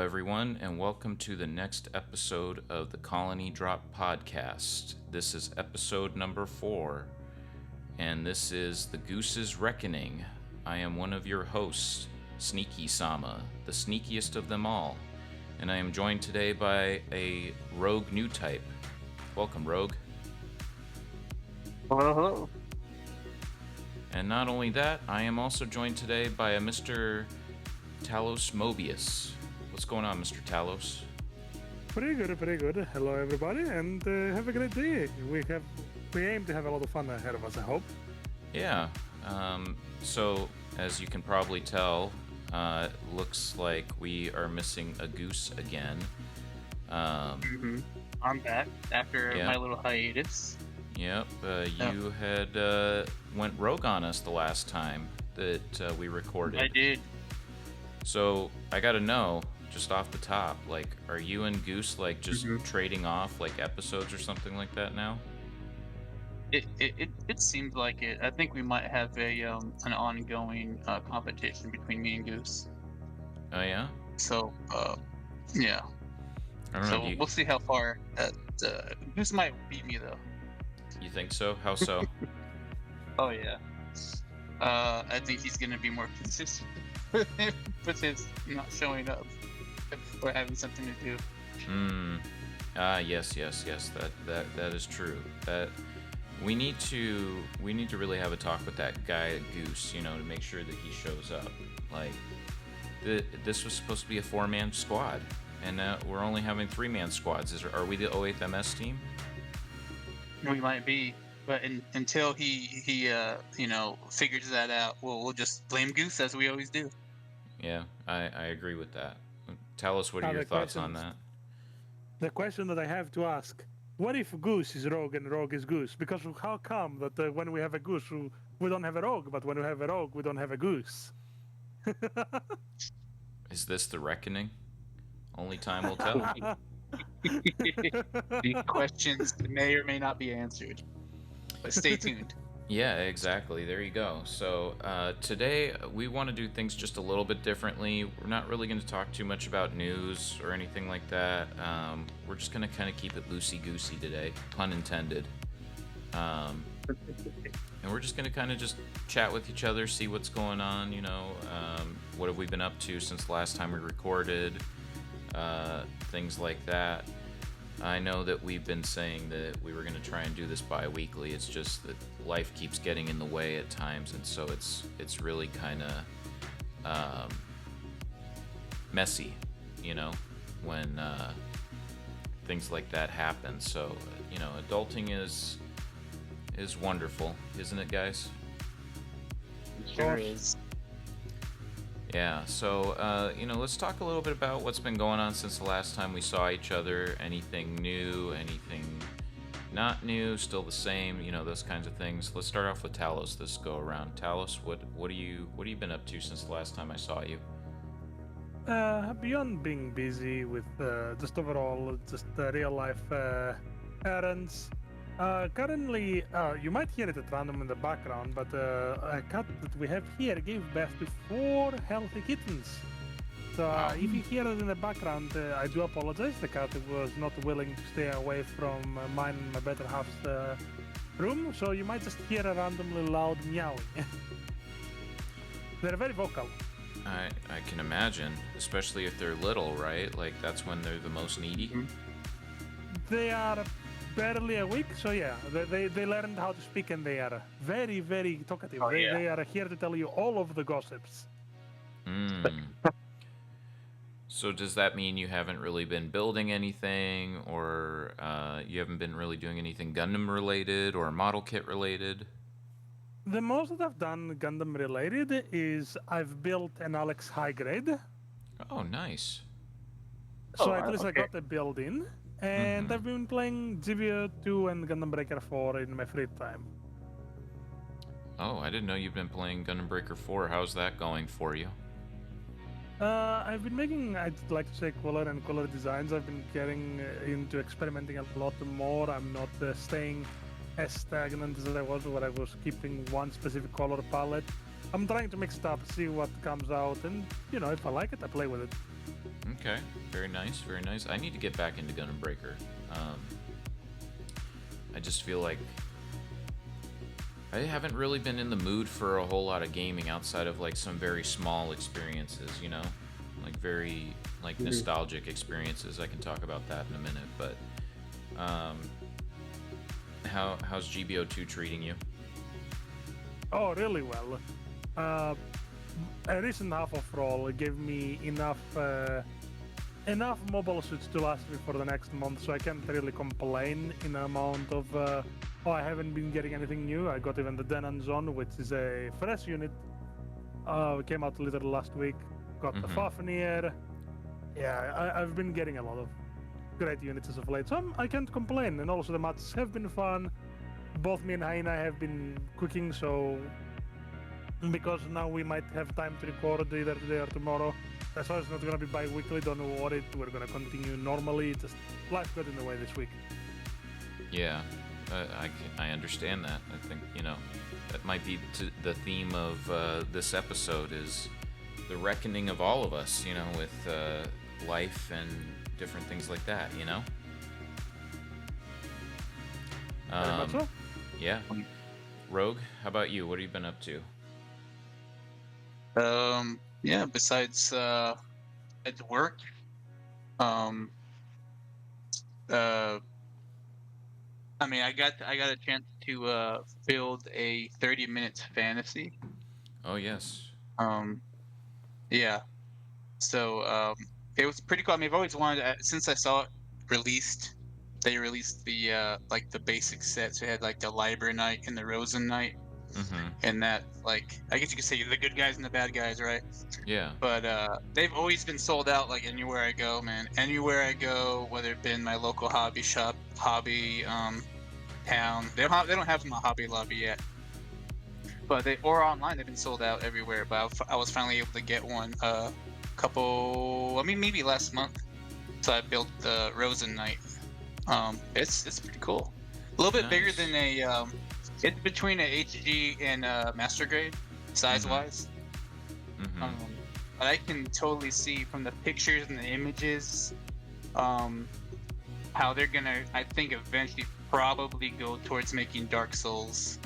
everyone, and welcome to the next episode of the Colony Drop podcast. This is episode number 4, and this is the Goose's Reckoning. I am one of your hosts, Sneaky Sama, the sneakiest of them all, and I am joined today by a rogue new type. Welcome, Rogue. Hello. And not only that, I am also joined today by a Mr. Talos Mobius. What's going on, Mr. Talos? Pretty good. Hello, everybody, and have a great day. We aim to have a lot of fun ahead of us, I hope. Yeah. So, as you can probably tell, it looks like we are missing a Goose again. I'm back after my little hiatus. Yep. You had went rogue on us the last time that we recorded. I did. So I gotta know, just off the top, like, are you and Goose like just trading off like episodes or something like that now? It seems like it. I think we might have an ongoing competition between me and Goose. Oh yeah. So yeah. I don't know. We'll see how far Goose might beat me though. You think so? How so? Oh yeah. I think he's gonna be more consistent with his not showing up or having something to do. Yes. That is true. That we need to really have a talk with that guy Goose, to make sure that he shows up. Like, this was supposed to be a 4-man squad, and we're only having 3-man squads. Are we the 08th MS team? We might be. But until he figures that out, we'll just blame Goose as we always do. Yeah, I agree with that. Tell us, what are your thoughts on that? The question that I have to ask: what if Goose is Rogue and Rogue is Goose? Because how come that when we have a Goose, we don't have a Rogue, but when we have a Rogue, we don't have a Goose? Is this the reckoning? Only time will tell. These questions may or may not be answered. But stay tuned. Yeah, exactly. There you go. So today we want to do things just a little bit differently. We're not really going to talk too much about news or anything like that. We're just going to kind of keep it loosey-goosey today, pun intended. And we're just going to kind of just chat with each other, see what's going on, what have we been up to since the last time we recorded, things like that. I know that we've been saying that we were going to try and do this bi-weekly. It's just that life keeps getting in the way at times, and so it's really kind of messy, when things like that happen. So, adulting is wonderful, isn't it, guys? It sure is. Yeah, so, let's talk a little bit about what's been going on since the last time we saw each other. Anything new, anything not new, still the same, those kinds of things. Let's start off with Talos this go around. Talos, what have you been up to since the last time I saw you? Beyond being busy with just overall, just real life errands. Currently, you might hear it at random in the background, but a cat that we have here gave birth to 4 healthy kittens. So if you hear it in the background, I do apologize. The cat was not willing to stay away from mine and my better half's room, so you might just hear a randomly loud meowing. They're very vocal. I can imagine, especially if they're little, right? Like, that's when they're the most needy. They are barely a week, so yeah, they learned how to speak, and they are very, very talkative. They are here to tell you all of the gossips. So does that mean you haven't really been building anything, or you haven't been really doing anything Gundam related or model kit related? The most that I've done Gundam related is I've built an Alex high grade. Oh, nice. So at least I got the build in. And I've been playing GBO 2 and Gundam Breaker 4 in my free time. Oh, I didn't know you've been playing Gundam Breaker 4. How's that going for you? I've been making, I'd like to say, cooler and cooler designs. I've been getting into experimenting a lot more. I'm not staying as stagnant as I was, where I was keeping one specific color palette. I'm trying to mix it up, see what comes out, and if I like it, I play with it. Okay, very nice, very nice. I need to get back into Gun and Breaker. I just feel like I haven't really been in the mood for a whole lot of gaming outside of like some very small experiences, you know, like very like nostalgic experiences. I can talk about that in a minute, but how's GBO2 treating you? Oh, really well. A recent half of roll gave me enough mobile suits to last me for the next month, so I can't really complain in amount of. I haven't been getting anything new. I got even the Denon Zone, which is a fresh unit. Came out literally last week. Got the Fafnir. Yeah, I've been getting a lot of great units as of late, so I can't complain. And also the mats have been fun. Both me and Haina have been cooking, so because now we might have time to record either today or tomorrow. That's why it's not gonna be bi-weekly. Don't worry, we're gonna continue normally. Just life got in the way this week. Yeah, I understand that. I think, you know, that might be the theme of this episode is the reckoning of all of us, you know, with life and different things like that, you know? Very much so. Yeah. Rogue, how about you? What have you been up to? Yeah, besides at work, I mean, I got a chance to build a 30 minutes fantasy. Oh yes. Yeah. So it was pretty cool. I mean, I've always wanted since I saw it released. They released the like the basic sets. We had like the Liber Knight and the Rosen Knight, and that, like, I guess you could say the good guys and the bad guys, right? Yeah. But they've always been sold out, like anywhere I go, man. Anywhere I go, whether it been my local hobby shop, hobby town. They don't have them in Hobby Lobby yet, but or online they've been sold out everywhere. But I was finally able to get one maybe last month. So I built the Rosen Knight. It's pretty cool. A little bit bigger than a it's between a HG and a Master Grade size wise. But I can totally see from the pictures and the images how they're gonna, I think, eventually probably go towards making Dark Souls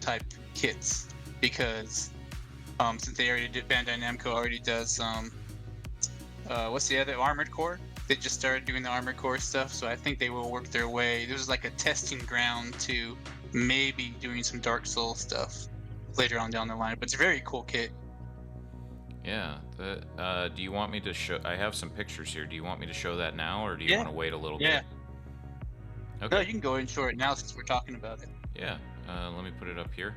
type kits, because since they already did, Bandai Namco already does what's the other, Armored Core? They just started doing the Armored Core stuff, so I think they will work their way. This is like a testing ground to maybe doing some Dark Souls stuff later on down the line. But it's a very cool kit. Yeah. Do you want me to show? I have some pictures here. Do you want me to show that now, or do you want to wait a little bit? Okay. No, you can go ahead and show it now since we're talking about it. Yeah. Let me put it up here.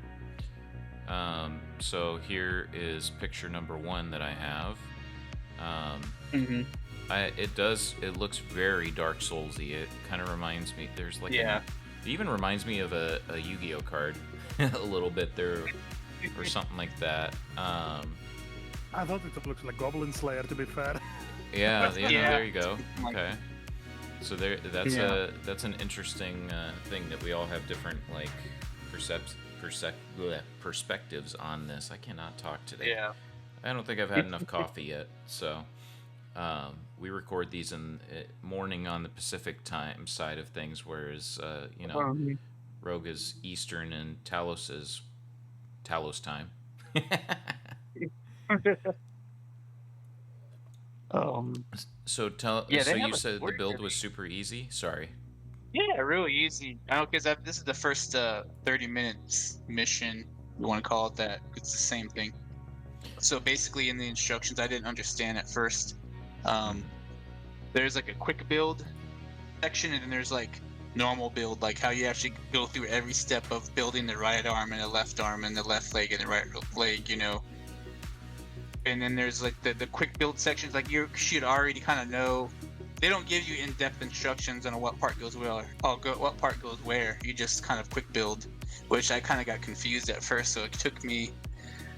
So here is picture number 1 that I have. It looks very Dark Soulsy. It kind of reminds me. There's like it even reminds me of a Yu-Gi-Oh card a little bit there, or something like that. I thought it looks like Goblin Slayer, to be fair. Yeah, there you go. Okay. So that's an interesting thing that we all have different like perspectives on this. I cannot talk today. Yeah. I don't think I've had enough coffee yet, so we record these in morning on the Pacific time side of things, whereas Rogue is Eastern and Talos is Talos time. So you said the build was super easy. Sorry. Yeah, really easy. I don't, because this is the first 30 minutes mission. You want to call it that? It's the same thing. So basically, in the instructions, I didn't understand at first. There's like a quick build section, and then there's like normal build, like how you actually go through every step of building the right arm and the left arm and the left leg and the right leg, you know. And then there's like the quick build sections, like you should already kind of know. They don't give you in-depth instructions on what part goes where, what part goes where. You just kind of quick build, which I kind of got confused at first. So it took me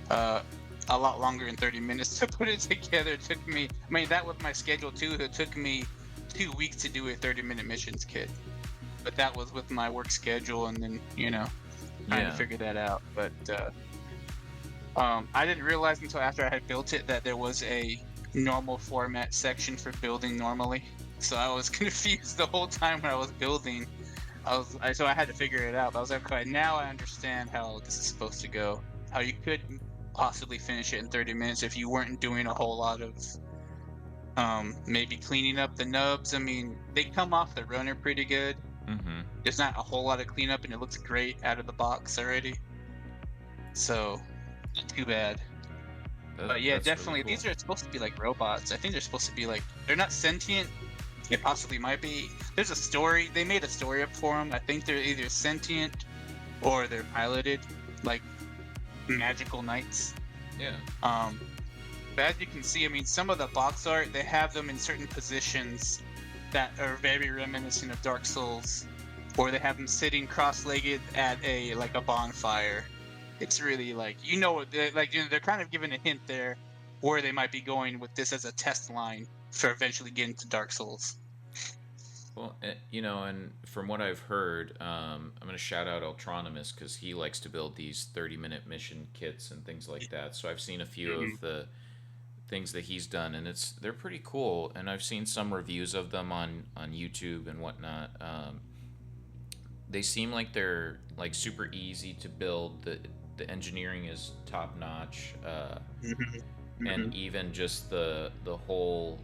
a lot longer than 30 minutes to put it together. It took me, I mean, that was my schedule too. It took me 2 weeks to do a 30-minute missions kit. But that was with my work schedule, and then, you know, trying to figure that out. But I didn't realize until after I had built it that there was a normal format section for building normally. So I was confused the whole time when I was building. So I had to figure it out. But I was like, okay, now I understand how this is supposed to go. How you could possibly finish it in 30 minutes if you weren't doing a whole lot of maybe cleaning up the nubs. I mean, they come off the runner pretty good. Mm-hmm. There's not a whole lot of cleanup, and it looks great out of the box already. So, not too bad. But yeah, That's definitely, really these are supposed to be like robots. I think they're supposed to be like, they're not sentient. It possibly might be. There's a story. They made a story up for them. I think they're either sentient or they're piloted, like magical knights. cool. Yeah. But as you can see, I mean, some of the box art, they have them in certain positions that are very reminiscent of Dark Souls, or they have them sitting cross-legged at a bonfire. It's really like, they're kind of giving a hint there where they might be going with this as a test line for eventually getting to Dark Souls. Well, and from what I've heard, I'm going to shout out Ultronomus because he likes to build these 30-minute mission kits and things like that. So I've seen a few of the things that he's done, and they're pretty cool. And I've seen some reviews of them on YouTube and whatnot. They seem like they're like super easy to build. The engineering is top notch, and even just the whole.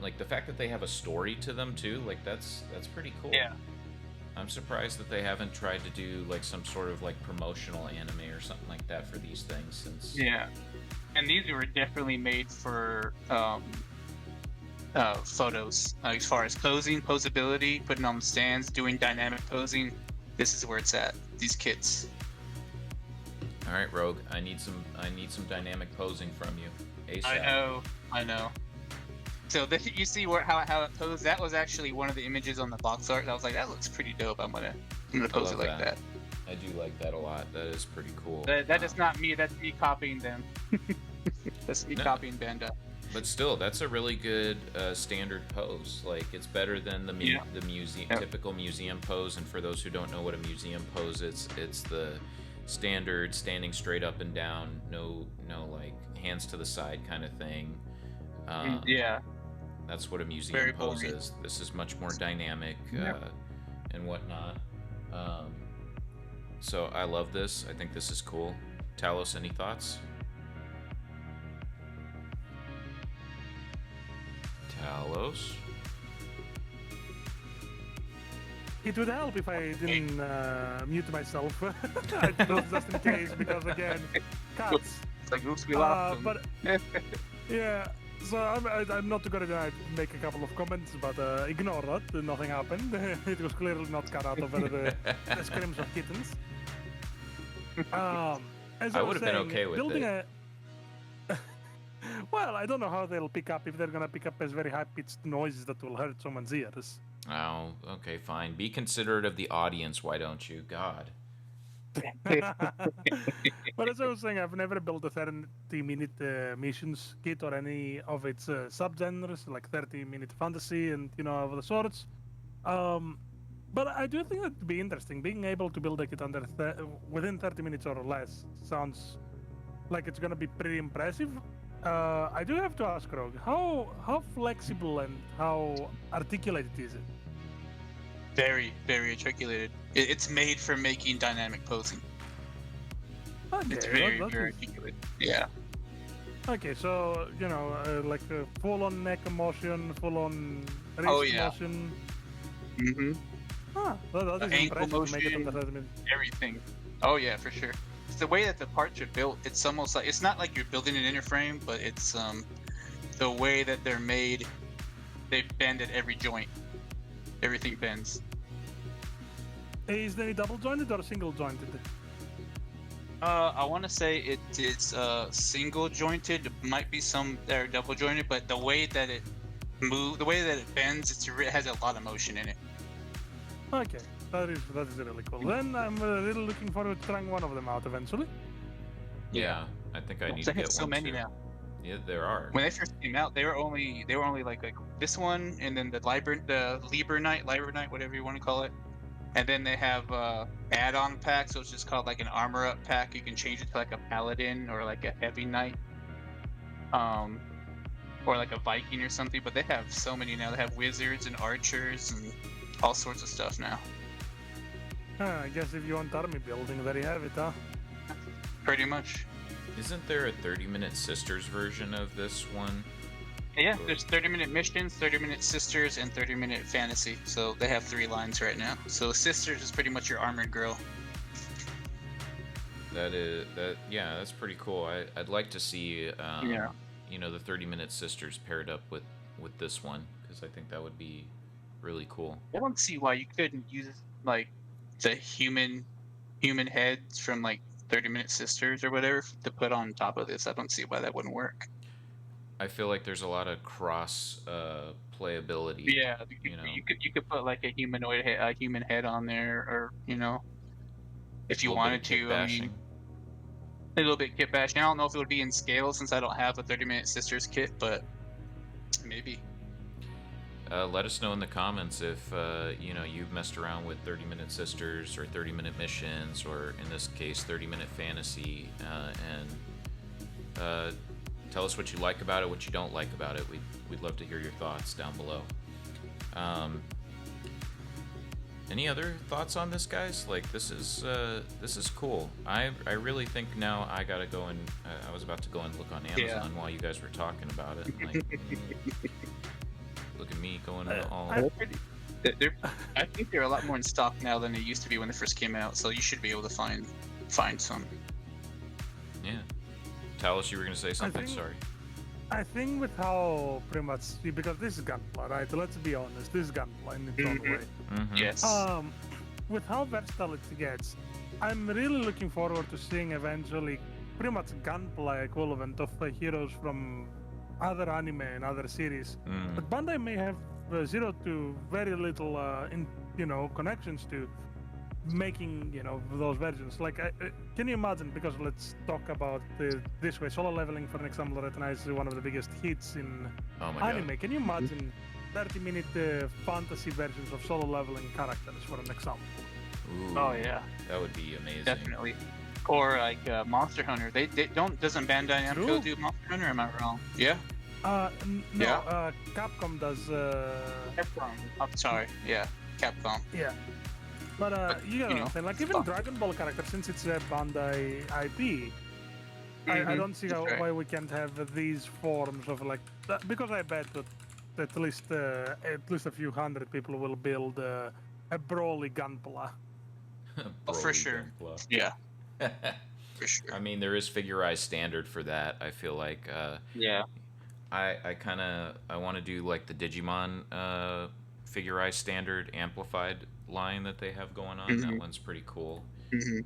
Like the fact that they have a story to them too, like that's pretty cool. Yeah. I'm surprised that they haven't tried to do like some sort of like promotional anime or something like that for these things since. Yeah. And these were definitely made for photos. As far as posing, posability, putting on stands, doing dynamic posing, this is where it's at. These kits. All right, Rogue, I need some dynamic posing from you ASAP. I know. So you see how it posed? That was actually one of the images on the box art. I was like, that looks pretty dope. I'm gonna pose it like that. I do like that a lot. That is pretty cool. That is not me. That's me copying them. That's me copying Bandai. But still, that's a really good standard pose. Like it's better than the museum typical museum pose. And for those who don't know what a museum pose is, it's the standard standing straight up and down, no like hands to the side kind of thing. Yeah. That's what a museum pose is. This is much more dynamic and whatnot. So I love this. I think this is cool. Talos, any thoughts? Talos? It would help if I didn't mute myself. Just in case, because again, cats. It's like, oops, we lost them. But yeah. So I'm not gonna make a couple of comments, but ignore that. Nothing happened. It was clearly not cut out of the screams of kittens. As I would have been okay with building it. Well, I don't know how they'll pick up, if they're gonna pick up as very high-pitched noises that will hurt someone's ears. Oh, okay, fine. Be considerate of the audience, why don't you? God. But as I was saying, I've never built a 30-minute missions kit or any of its subgenres, like 30-minute fantasy and of the sorts. But I do think that'd be interesting. Being able to build a kit within 30 minutes or less sounds like it's gonna be pretty impressive. I do have to ask, Rogue, how flexible and how articulated is it? Very, very articulated. It's made for making dynamic posing. Okay, It's very, very articulated. Yeah. Okay, so like a full-on neck motion, full-on wrist motion. Mm-hmm. That is ankle impressive to make it motion, under 30 minutes. everything. Oh yeah, for sure. It's the way that the parts are built. It's almost like, it's not like you're building an inner frame, but it's the way that they're made. They bend at every joint. Everything bends. Is they double jointed or single jointed? I want to say it is single jointed. Might be some that are double jointed, but the way that it the way that it bends, it has a lot of motion in it. Okay, that is really cool. Then I'm really looking forward to trying one of them out eventually. Yeah, I think I need They to have get so one many too. now. Yeah, there are. When they first came out, they were only like this one, and then the Liber Knight, whatever you want to call it. And then they have add-on packs, so it's just called like an armor up pack. You can change it to like a paladin or like a heavy knight. or like a Viking or something. But they have so many now. They have wizards and archers and all sorts of stuff now. I guess if you want army building, there you have it, huh? Pretty much. Isn't there a 30-minute sisters version of this one? Yeah, there's 30-minute missions, 30-minute sisters, and 30-minute fantasy. So they have 3 lines right now. So sisters is pretty much your armored girl. Yeah, that's pretty cool. I'd like to see Yeah. you know, the 30-minute sisters paired up with this one, because I think that would be really cool. I don't see why you couldn't use like the human heads from like 30-minute sisters or whatever to put on top of this. I don't see why that wouldn't work. I feel like there's a lot of cross playability. Yeah, you know, you could put like a humanoid a human head on there, or if you a little bit wanted of kit to. I bashing. mean, a little bit kit bashing. I don't know if it would be in scale since I don't have a 30-minute sisters kit, but maybe. Let us know in the comments if you know, you've messed around with 30-minute sisters or 30-minute missions, or in this case 30-minute fantasy, and tell us what you like about it, what you don't like about it. We'd love to hear your thoughts down below. Any other thoughts on this, guys? Like, this is cool. I really think now I gotta go and I was about to go and look on Amazon while you guys were talking about it. Like, look at me going all. I think they're a lot more in stock now than they used to be when they first came out. So you should be able to find some. Yeah. Talos, you were gonna say something. Sorry. I think with how pretty much, because this is Gunpla, right? Let's be honest, this is Gunpla in its own way. Mm-hmm. Yes. With how versatile it gets, I'm really looking forward to seeing eventually pretty much Gunpla equivalent of heroes from other anime and other series. Mm. But Bandai may have zero to very little, connections to making those versions. Like, can you imagine? Because let's talk about this way. Solo leveling, for an example, right now is one of the biggest hits in Oh my anime. god. Can you imagine 30-minute fantasy versions of solo leveling characters, for an example? Ooh, Oh yeah, that would be amazing. definitely. Or like Monster Hunter. They don't doesn't Bandai Namco True. do Monster Hunter? Am I wrong? Yeah. No, Yeah. Capcom does. Capcom. I'm sorry. Yeah. Capcom. Yeah. But you know, like even stuff. Dragon Ball character, since it's a Bandai IP, I Mhm, don't see that's right. why we can't have these forms of like because I bet that at least a few hundred people will build a Broly Gunpla. Oh, for Broly sure. Gunpla. Yeah. For sure. I mean, there is figurized standard for that. I feel like Yeah. I want to do like the Digimon figurized standard amplified line that they have going on. That Mhm. one's pretty cool. hmm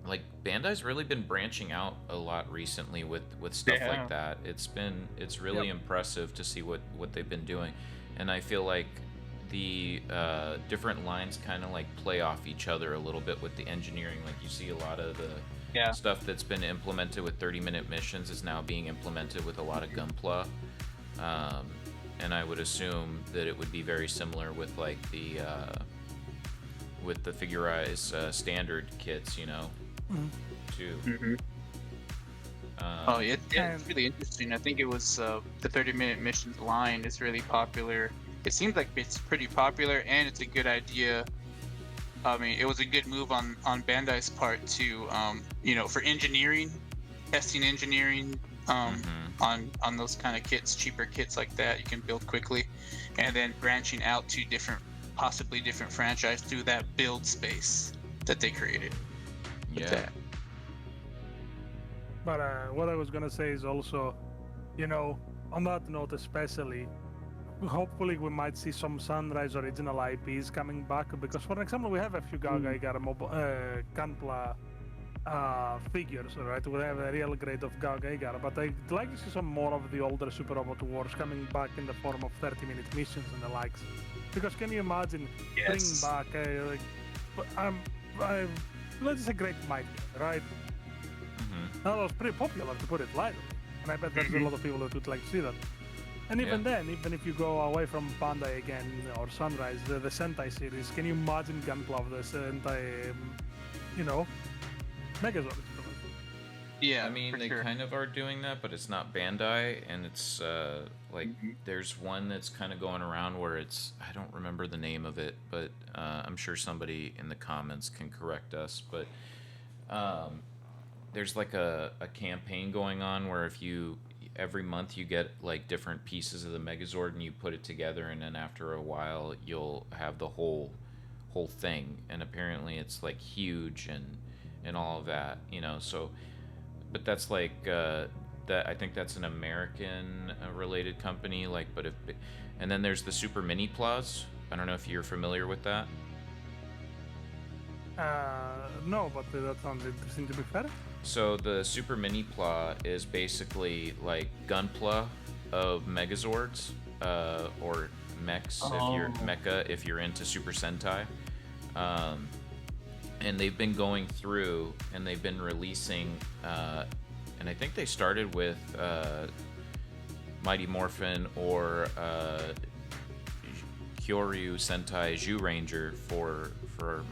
Like, Bandai's really been branching out a lot recently with stuff They like have. that. It's really impressive to see what they've been doing, and I feel like the different lines kind of like play off each other a little bit with the engineering. Like, you see a lot of the Yeah. stuff that's been implemented with 30-minute missions is now being implemented with a lot of Gunpla, and I would assume that it would be very similar with like the figurized standard kits, you know, too. hmm Um, Oh, yeah, it's And- really interesting. I think it was the 30-minute missions line is really popular. It seems like it's pretty popular, and it's a good idea. I mean, it was a good move on Bandai's part to, for engineering, testing engineering on those kind of kits, cheaper kits like that you can build quickly, and then branching out to possibly different franchise through that build space that they created. with yeah. that. But what I was gonna say is also, on that note especially, hopefully we might see some Sunrise original IPs coming back, because for example we have a few Gunpla figures, right? We have a real grade of Gaigara, but I'd like to see some more of the older Super Robot Wars coming back in the form of 30-minute missions and the likes. Because can you imagine bringing Yes. back let's say Great Might, right? That was pretty popular, to put it lightly, and I bet there's a lot of people that would like to see that. And even then, even if you go away from Bandai again or Sunrise, the Sentai series, can you imagine Gunpla of the Sentai, Megazord? Yeah, I mean, for they sure. kind of are doing that, but it's not Bandai, and it's like Hmm. there's one that's kind of going around where it's I don't remember the name of it, but I'm sure somebody in the comments can correct us. But um, there's like a campaign going on where if you every month you get like different pieces of the Megazord and you put it together, and then after a while you'll have the whole thing, and apparently it's like huge and all of that, so but that's like that. I think that's an American related company. Like, but if and then there's the Super Mini Plus. I don't know if you're familiar with that. No, but that sounds interesting to be fair. So the Super Mini Pla is basically like Gunpla of Megazords, or mechs if you're Oh. mecha if you're into Super Sentai. Um, and they've been going through and they've been releasing, and I think they started with Mighty Morphin or Kyoryu Sentai Ranger for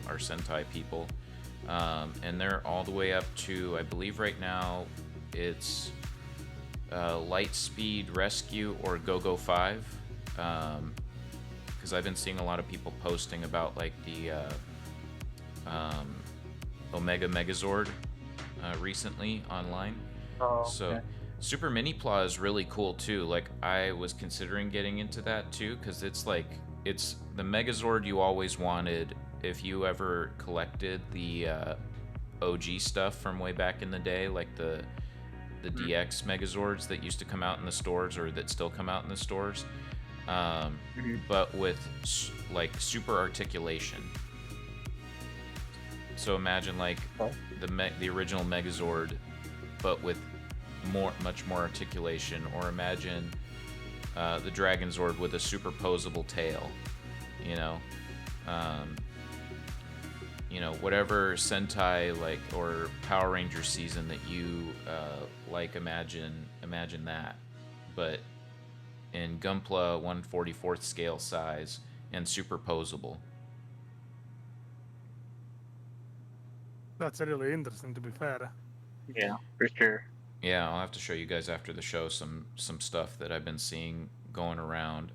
our Sentai people, and they're all the way up to, I believe right now it's Lightspeed Rescue or Go-Go 5, because I've been seeing a lot of people posting about like the um, Omega Megazord recently online. Oh, So okay. Super Mini Pla is really cool too. Like I was considering getting into that too because it's like it's the Megazord you always wanted if you ever collected the OG stuff from way back in the day, like the DX Megazords that used to come out in the stores or that still come out in the stores, um, Mm-hmm. but with like super articulation. So imagine like Oh. the original Megazord, but with much more articulation. Or imagine the Dragon Zord with a superposable tail. You know, um, whatever Sentai like or Power Ranger season that you like. Imagine that, but in Gunpla 1/44th scale size and superposable. That's really interesting to be fair. Yeah, for sure. Yeah, I'll have to show you guys after the show some stuff that I've been seeing going around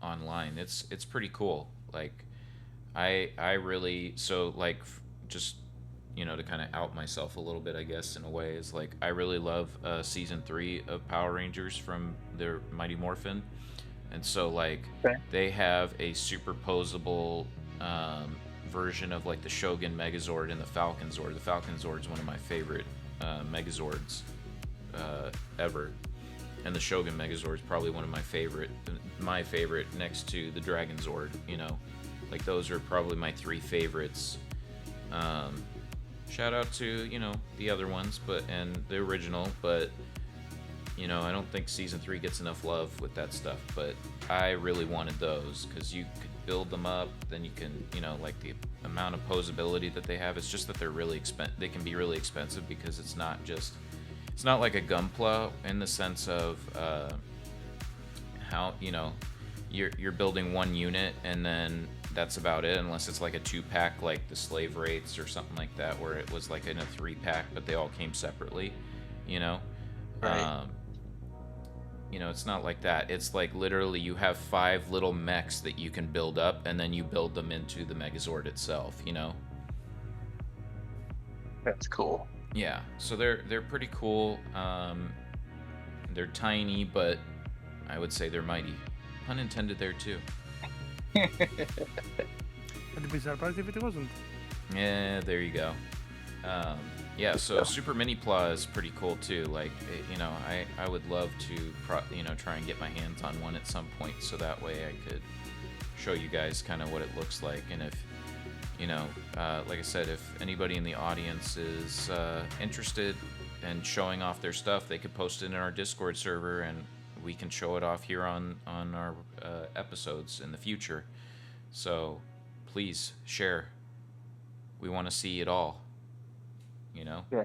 online. It's pretty cool. Like I really so like just to kind of out myself a little bit, I guess in a way is like I really love season 3 of Power Rangers from their Mighty Morphin, and so like Okay. they have a superposable version of like the Shogun Megazord and the Falcon Zord. The Falcon Zord is one of my favorite Megazords ever, and the Shogun Megazord is probably one of my favorite next to the Dragon Zord. Like those are probably my 3 favorites. Um, Shout out to the other ones, but and the original, but I don't think season 3 gets enough love with that stuff. But I really wanted those because you could build them up, then you can like the amount of posability that they have. It's just that they can be really expensive because it's not like a Gunpla in the sense of how you're building one unit and then that's about it, unless it's like a 2-pack like the Slave Wraiths or something like that where it was like in a 3-pack but they all came separately. you know Right. um, it's not like that. It's like literally you have 5 little mechs that you can build up and then you build them into the Megazord itself. That's cool. Yeah, so they're pretty cool. They're tiny, but I would say they're mighty. Pun intended there too. I'd be surprised if it wasn't. Yeah, there you go. Um, yeah, so Super Mini Pla is pretty cool too. Like, I would love to, try and get my hands on one at some point, so that way I could show you guys kind of what it looks like. And if, like I said, if anybody in the audience is interested in showing off their stuff, they could post it in our Discord server, and we can show it off here on our episodes in the future. So please share. We want to see it all. You know. Yeah.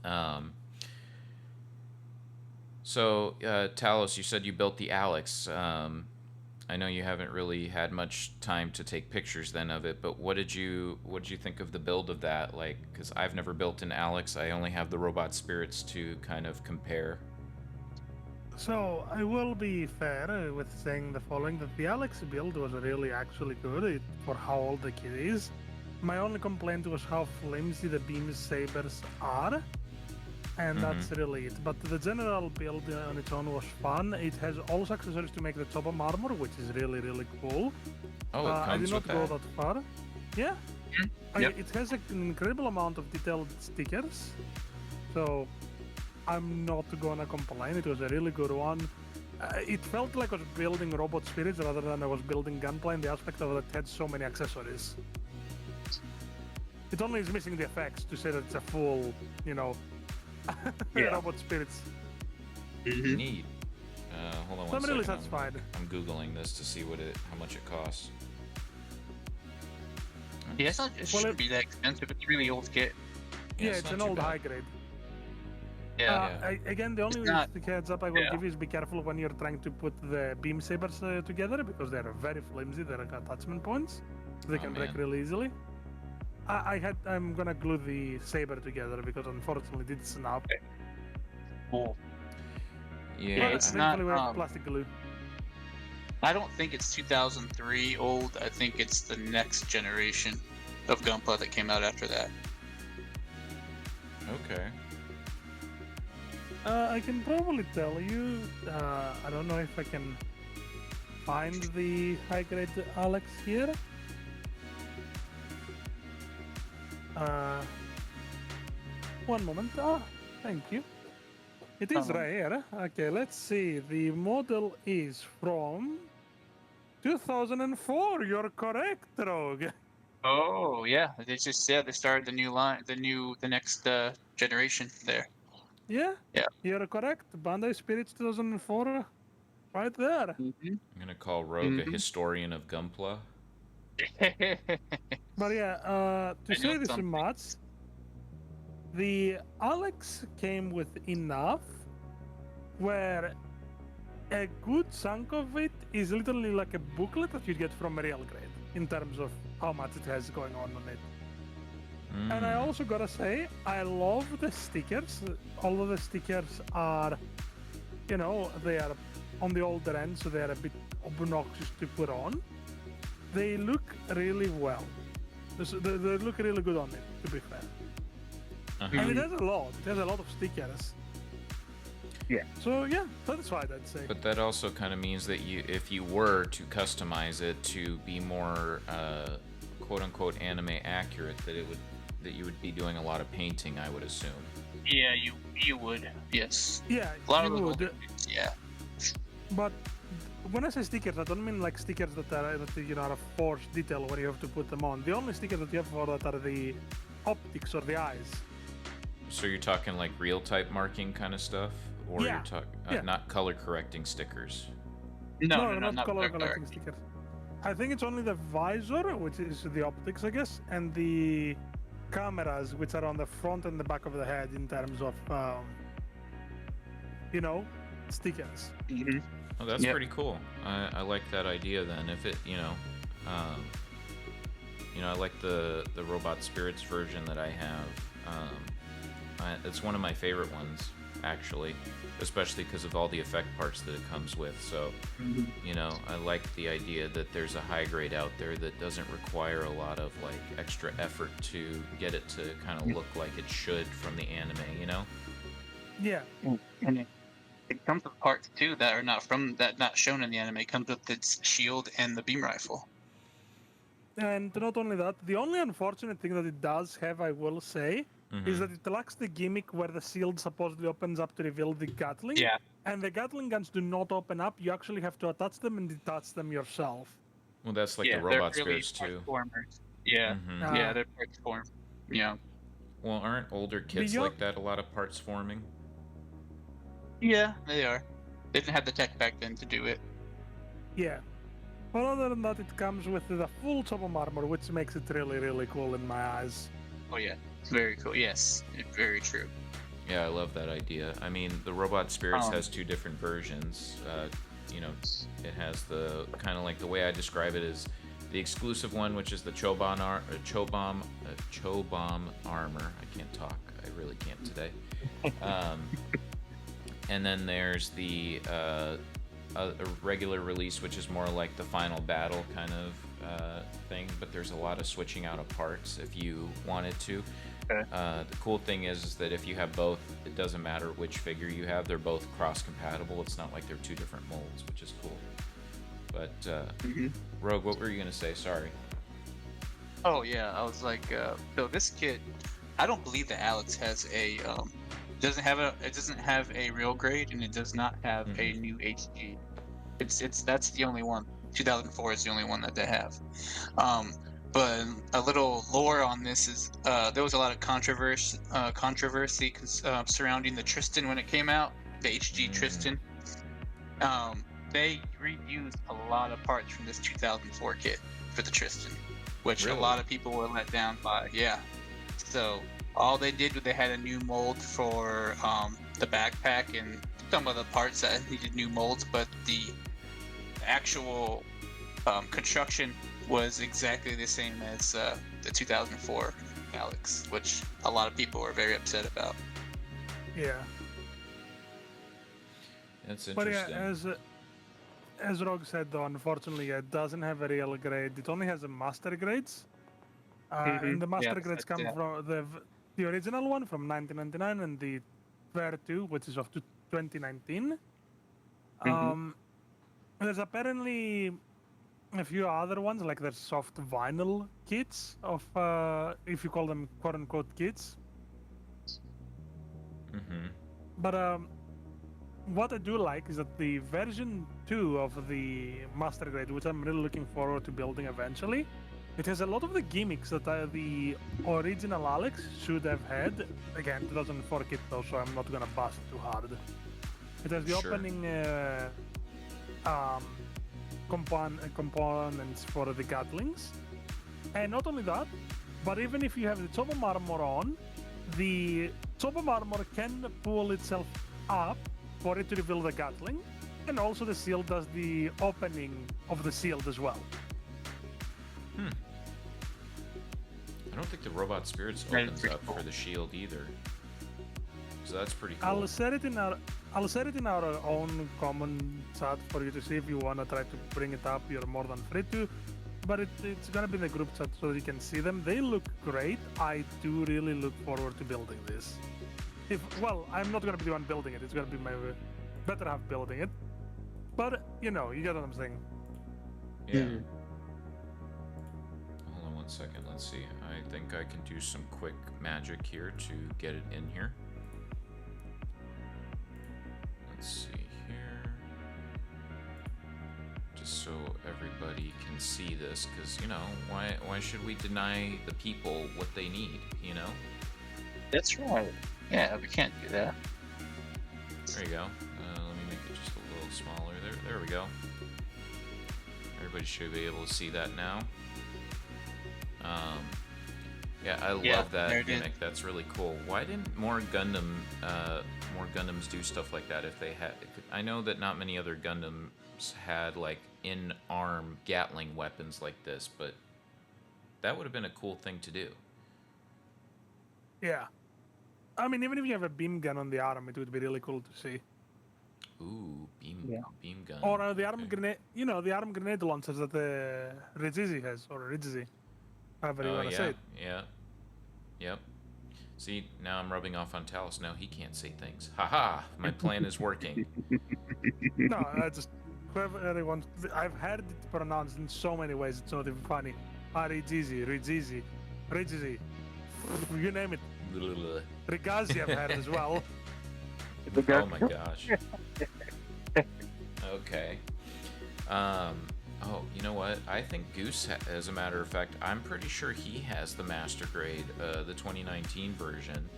Um. So Talos, you said you built the Alex. I know you haven't really had much time to take pictures then of it, but what did you think of the build of that? Like, because I've never built an Alex, I only have the robot spirits to kind of compare. So I will be fair with saying the following: that the Alex build was really actually good for how old the kit is. My only complaint was how flimsy the beam sabers are, and that's really it. But the general build on its own was fun. It has also accessories to make the top of armor, which is really really cool. Oh, it I did comes not with go that. that far. Yeah, Yep. it has an incredible amount of detailed stickers, so I'm not gonna complain. It was a really good one. It felt like I was building robot spirits rather than I was building gunplay in the aspect of it had so many accessories. It only is missing the effects to say that it's a full, Yeah. robot spirits. Mhm. Neat. Hold on So one I'm really second. satisfied. I'm googling this to see how much it costs. Yeah, it's not. It shouldn't be that expensive. It's really old kit. Yeah, it's not an too old bad. high grade. Yeah. Again, the only not- heads up I will yeah. give you is be careful when you're trying to put the beam sabers together because they're very flimsy. They're like attachment points. They Oh, can break man. really easily. I'm gonna glue the saber together because unfortunately it did snap. Cool. Yeah, But it's thankfully not, we have plastic glue. I don't think it's 2003 old. I think it's the next generation of Gunpla that came out after that. okay. I can probably tell you. I don't know if I can find the high grade Alex here. One moment. Thank you. It is right here. Okay, let's see. The model is from 2004. You're correct, Rogue. Oh yeah, they just they started the new line, the next generation there. Yeah, Yeah. you're correct. Bandai Spirits 2004, right there. Mm-hmm. I'm gonna call Rogue a historian of Gunpla. But yeah, to I know say this something. much, the Alex came with enough where a good chunk of it is literally like a booklet that you get from a real grade in terms of how much it has going on it. And I also gotta say, I love the stickers. All of the stickers are, they are on the older end, so they are a bit obnoxious to put on. They look really well. They look really good on it, to be fair. And it has a lot. It has a lot of stickers. Yeah. So yeah, satisfied, I'd say. But that also kind of means that if you were to customize it to be more quote unquote anime accurate, that you would be doing a lot of painting, I would assume. Yeah, you would. Yes. Yeah, A lot you of those would. older things, yeah. But when I say stickers, I don't mean like stickers that are a forced detail where you have to put them on. The only stickers that you have for that are the optics or the eyes. So you're talking like real type marking kind of stuff, or Yeah. you're talking Yeah. not color correcting stickers. No, not color dark. correcting stickers. I think it's only the visor, which is the optics, I guess, and the cameras, which are on the front and the back of the head in terms of, stickers. Mm-hmm. Oh, that's Yep. pretty cool. I like that idea. Then, if it, I like the Robot Spirits version that I have. It's one of my favorite ones, actually, especially because of all the effect parts that it comes with. So, I like the idea that there's a high grade out there that doesn't require a lot of like extra effort to get it to kind of look like it should from the anime. Yeah. And it comes with parts too that are not shown in the anime. It comes with its shield and the beam rifle. And not only that, the only unfortunate thing that it does have, I will say, is that it lacks the gimmick where the shield supposedly opens up to reveal the Gatling. Yeah. And the Gatling guns do not open up. You actually have to attach them and detach them yourself. Well, that's like yeah, the Robot they're really Spirits too. Formers. Yeah. Mhm. Yeah, they're parts form. Yeah. Well, aren't older kits Beyond- like that? A lot of parts forming. Yeah, they are. They didn't have the tech back then to do it. Yeah. But other than that, it comes with the full top of armor, which makes it really, really cool in my eyes. Oh yeah, it's very cool. Yes, very true. Yeah, I love that idea. I mean, the Robot Spirits Um, has two different versions. it has the kind of like the way I describe it is the exclusive one, which is the Chobom armor. I can't talk. I really can't today. And then there's the a regular release, which is more like the final battle kind of thing. But there's a lot of switching out of parts if you wanted to. Okay. The cool thing is that if you have both, it doesn't matter which figure you have. They're both cross-compatible. It's not like they're two different molds, which is cool. But Rogue, what were you gonna say? Sorry. Oh yeah, I was like, so this kit, I don't believe that Alex has a doesn't have a real grade, and it does not have a new HG. That's the only one. 2004 is the only one that they have. But a little lore on this is there was a lot of controversy surrounding the Tristan when it came out, the HG Tristan. They reused a lot of parts from this 2004 kit for the Tristan, which Really? a lot of people were let down by. Yeah. So all they did was they had a new mold for the backpack and some of the parts that needed new molds, but the actual construction was exactly the same as the 2004 Alex, which a lot of people were very upset about. Yeah. That's But interesting. yeah, as Rogue said, though, unfortunately, it doesn't have a real grade. It only has a master grades. And the master Yeah, grades come from the original one from 1999 and the Fair 2, which is of 2019. There's apparently a few other ones, like there's soft vinyl kits of, if you call them quote unquote kits. But what I do like is that the version 2 of the master grade, which I'm really looking forward to building eventually, it has a lot of the gimmicks that the original Alex should have had. Again, 2004 kit though, so I'm not gonna bust too hard. It has the Sure. opening components for the Gatlings, and not only that, but even if you have the Chobom armor on, the Chobom armor can pull itself up for it to reveal the Gatling, and also the shield does the opening of the shield as well. I don't think the robot spirits That is opens pretty up cool. for the shield either. So that's pretty cool. I'll set it in our own common chat for you to see if you wanna try to bring it up. You're more than free to, but it's gonna be in the group chat so you can see them. They look great. I do really look forward to building this. I'm not gonna be the one building it. It's gonna be my better half building it. But you get what I'm saying. Yeah. Hold on one second. Let's see. I think I can do some quick magic here to get it in here. Let's see here. Just so everybody can see this, because, why should we deny the people what they need, That's right. Yeah, we can't do that. There you go. Let me make it just a little smaller. There we go. Everybody should be able to see that now. Yeah, I love there that it is. gimmick. That's really cool. Why didn't more Gundams do stuff like that? If they had, I know that not many other Gundams had like in-arm Gatling weapons like this, but that would have been a cool thing to do. Yeah. I mean, even if you have a beam gun on the arm, it would be really cool to see. Ooh, beam gun. Or the arm Okay. grenade, the arm grenade launchers that the Rizizi has, or Rizizi, however you Oh, want to yeah, say it. yeah, yep. See, now I'm rubbing off on Talos. Now he can't say things. Haha, my plan is working. No, whoever wants. I've heard it pronounced in so many ways. It's not even funny. Rizizi, Rizizi, Rizizi. You name it. Rigazi I've heard as well. Oh my gosh. Okay. Oh, you know what? I think Goose, as a matter of fact, I'm pretty sure he has the master grade, the 2019 version.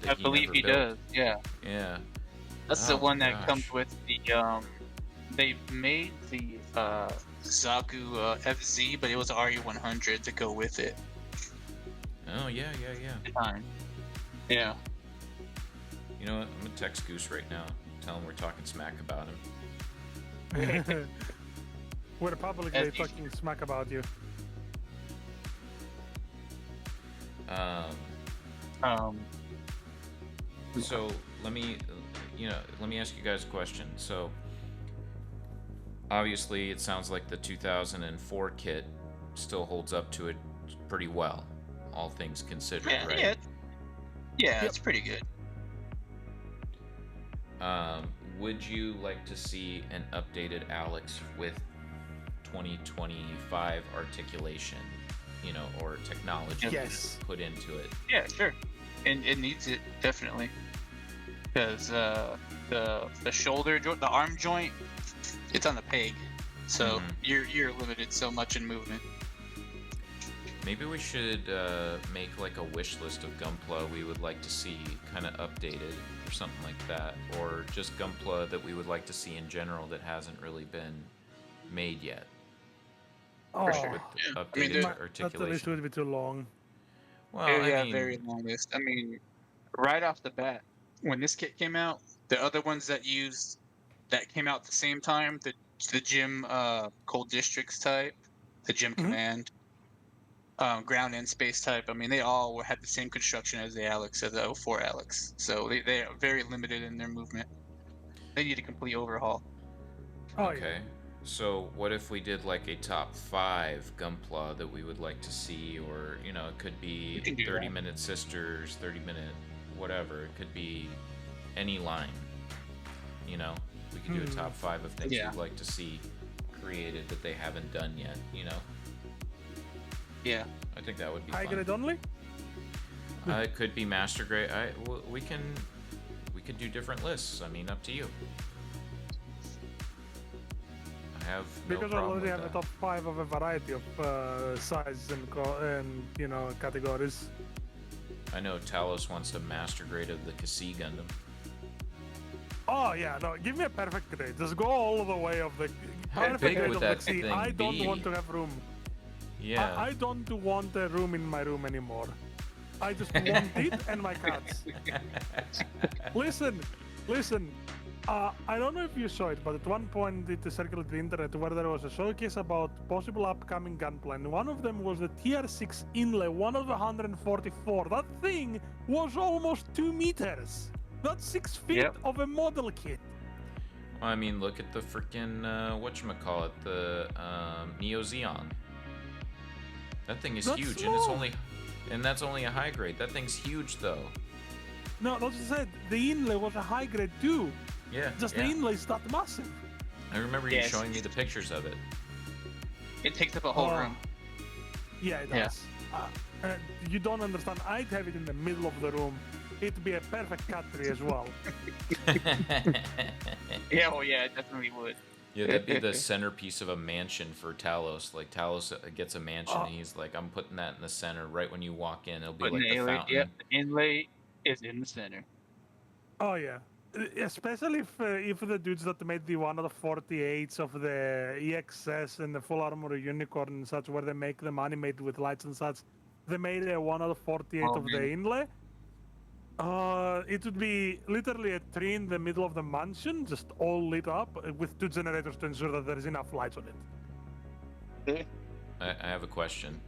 I believe never he built. does. Yeah. Yeah. That's the Oh, one that gosh. comes with the they made the Zaku FZ, but it was RE100 to go with it. Oh, yeah. Fine. Yeah. You know what? I'm gonna text Goose right now. Tell him we're talking smack about him. We're publicly As usual. talking smack about you. Um, Um, so let me, let me ask you guys a question. So obviously, it sounds like the 2004 kit still holds up to it pretty well, all things considered, yeah, right? yeah, yeah, Yep. it's pretty good. Would you like to see an updated Alex with 2025 articulation, or technology Yes. put into it? Yeah, sure. And it needs it definitely, because the shoulder joint, the arm joint, it's on the peg, so Mhm. you're limited so much in movement. Maybe we should make like a wish list of Gunpla we would like to see kind of updated or something like that, or just Gunpla that we would like to see in general that hasn't really been made yet. Oh, sure. With Yeah. updated I mean, that list articulation. would be too long. Well, I yeah, mean, very long list. I mean, right off the bat, when this kit came out, the other ones that came out at the same time, the gym cold districts type, the gym Mhm. command, ground and space type. I mean, they all had the same construction as the Alex, as the O4 Alex. So they are very limited in their movement. They need a complete overhaul. Oh okay. So what if we did like a top 5 Gunpla that we would like to see, or it could be You can do 30-minute sisters, 30-minute whatever. It could be any line. We could do a top 5 of things Yeah. we'd like to see created that they haven't done yet. Yeah. I think that would be High fun. grade only? It could be master grade. We could do different lists. I mean, up to you. I have no Because I problem already with have a that. top 5 of a variety of sizes and categories. I know Talos wants to master grade of the Kasi Gundam. Oh yeah, no, give me a perfect grade. Just go all the way of the How perfect big grade would of that the sea. thing I don't be? want to have room. Yeah. I don't want a room in my room anymore. I just want it and my cats. Listen. I don't know if you saw it, but at one point it circulated the internet where there was a showcase about possible upcoming gunplay. And one of them was the Tier 6 Inlay, one of the 144. That thing was almost 2 meters. That's 6 feet Yep. of a model kit. I mean, look at the freaking whatchamacallit, the Neo Xeon. That thing is That's huge, small. and that's only a high grade. That thing's huge, though. No, that's what I said. The inlay was a high grade too. Yeah. Just yeah. the inlay is that massive. I remember you Yes. showing me the pictures of it. It takes up a whole Oh. room. Yeah, it Yeah. does. You don't understand. I'd have it in the middle of the room. It'd be a perfect cat tree as well. Yeah, well, yeah, it definitely would. Yeah, that'd be the centerpiece of a mansion for Talos. Like Talos gets a mansion, and he's like, "I'm putting that in the center, right when you walk in. It'll be But like the inlay, fountain." yep, the inlay is in the center. Oh yeah, especially if the dudes that made the one of the 48s of the EXS and the full armor unicorn and such, where they make them animated with lights and such, they made a one of the 48 Oh, of the man. inlay. It would be literally a tree in the middle of the mansion, just all lit up with 2 generators to ensure that there is enough lights on it. I have a question.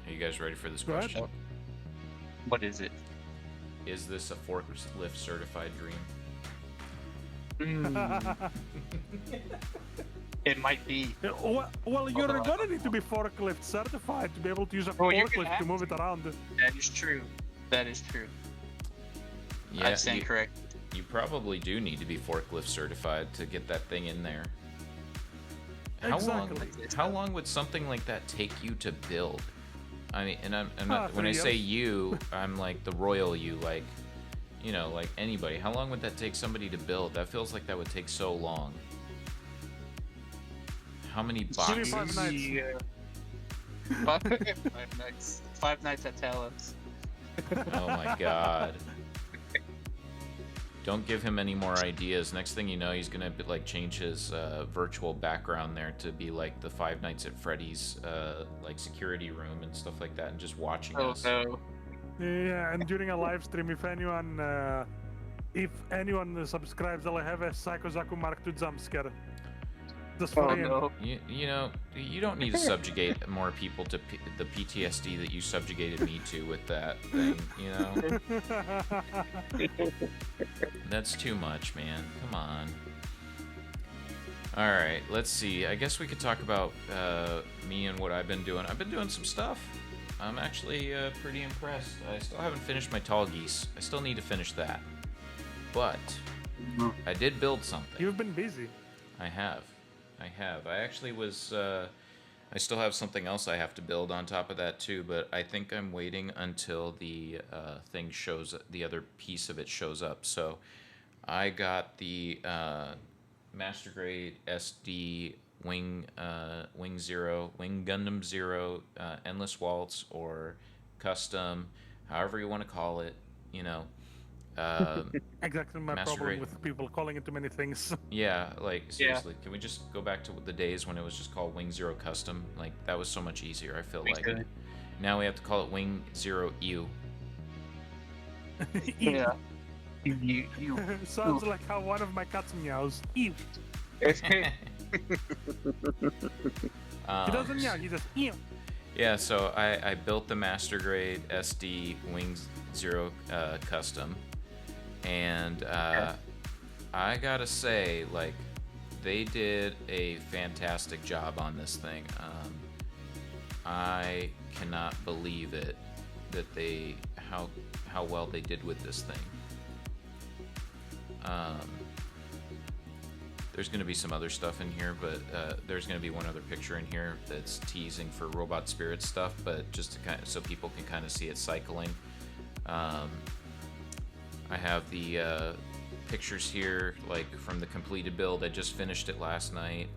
Are you guys ready for this Go ahead. question? What is it? Is this a forklift certified dream? Mm, it might be. Well, you're Although I gonna don't need to be forklift certified to be able to use a Well, you're gonna forklift to have move it around. That is true. That is true. Yeah, I stand correct. you probably do need to be forklift certified to get that thing in there. Exactly. How long would something like that take you to build? I mean, and I'm not, when I 3 say years. you, I'm like the royal you, like, like anybody. How long would that take somebody to build? That feels like that would take so long. How many Give me boxes? 5 nights. Yeah. 5 nights. 5 nights at Talos. Oh my god. Don't give him any more ideas. Next thing you know, he's gonna like change his virtual background there to be like the Five Nights at Freddy's like security room and stuff like that, and just watching Oh us. no. Yeah, and during a live stream, if anyone If anyone subscribes, I'll have a Psychozaku Mark II jump scare. Just for Oh him. no. You know, you don't need to subjugate more people to the PTSD that you subjugated me to with that thing, you know? That's too much, man. Come on. Alright, let's see. I guess we could talk about me and what I've been doing. I've been doing some stuff. I'm actually pretty impressed. I still haven't finished my tall geese. I still need to finish that. But I did build something. You've been busy. I have. I actually was. I still have something else I have to build on top of that too, but I think I'm waiting until the thing shows. The other piece of it shows up. So I got the Master Grade SD Wing Gundam Zero Endless Waltz or Custom, however you want to call it. You know. Exactly my Master problem Grade. with people calling it too many things. Yeah, like seriously, can we just go back to the days when it was just called Wing Zero Custom? Like that was so much easier. I feel like Okay. now we have to call it Wing Zero U. Yeah. You. Sounds like how one of my cats meows. Ew. He doesn't meow, he just ew. Yeah, so I built the Master Grade SD Wings Zero Custom, and I gotta say, like, they did a fantastic job on this thing. I cannot believe it that how well they did with this thing. There's going to be some other stuff in here, but there's going to be one other picture in here that's teasing for Robot Spirit stuff, but just to kind of, so people can kind of see it cycling. I have the pictures here, like from the completed build. I just finished it last night.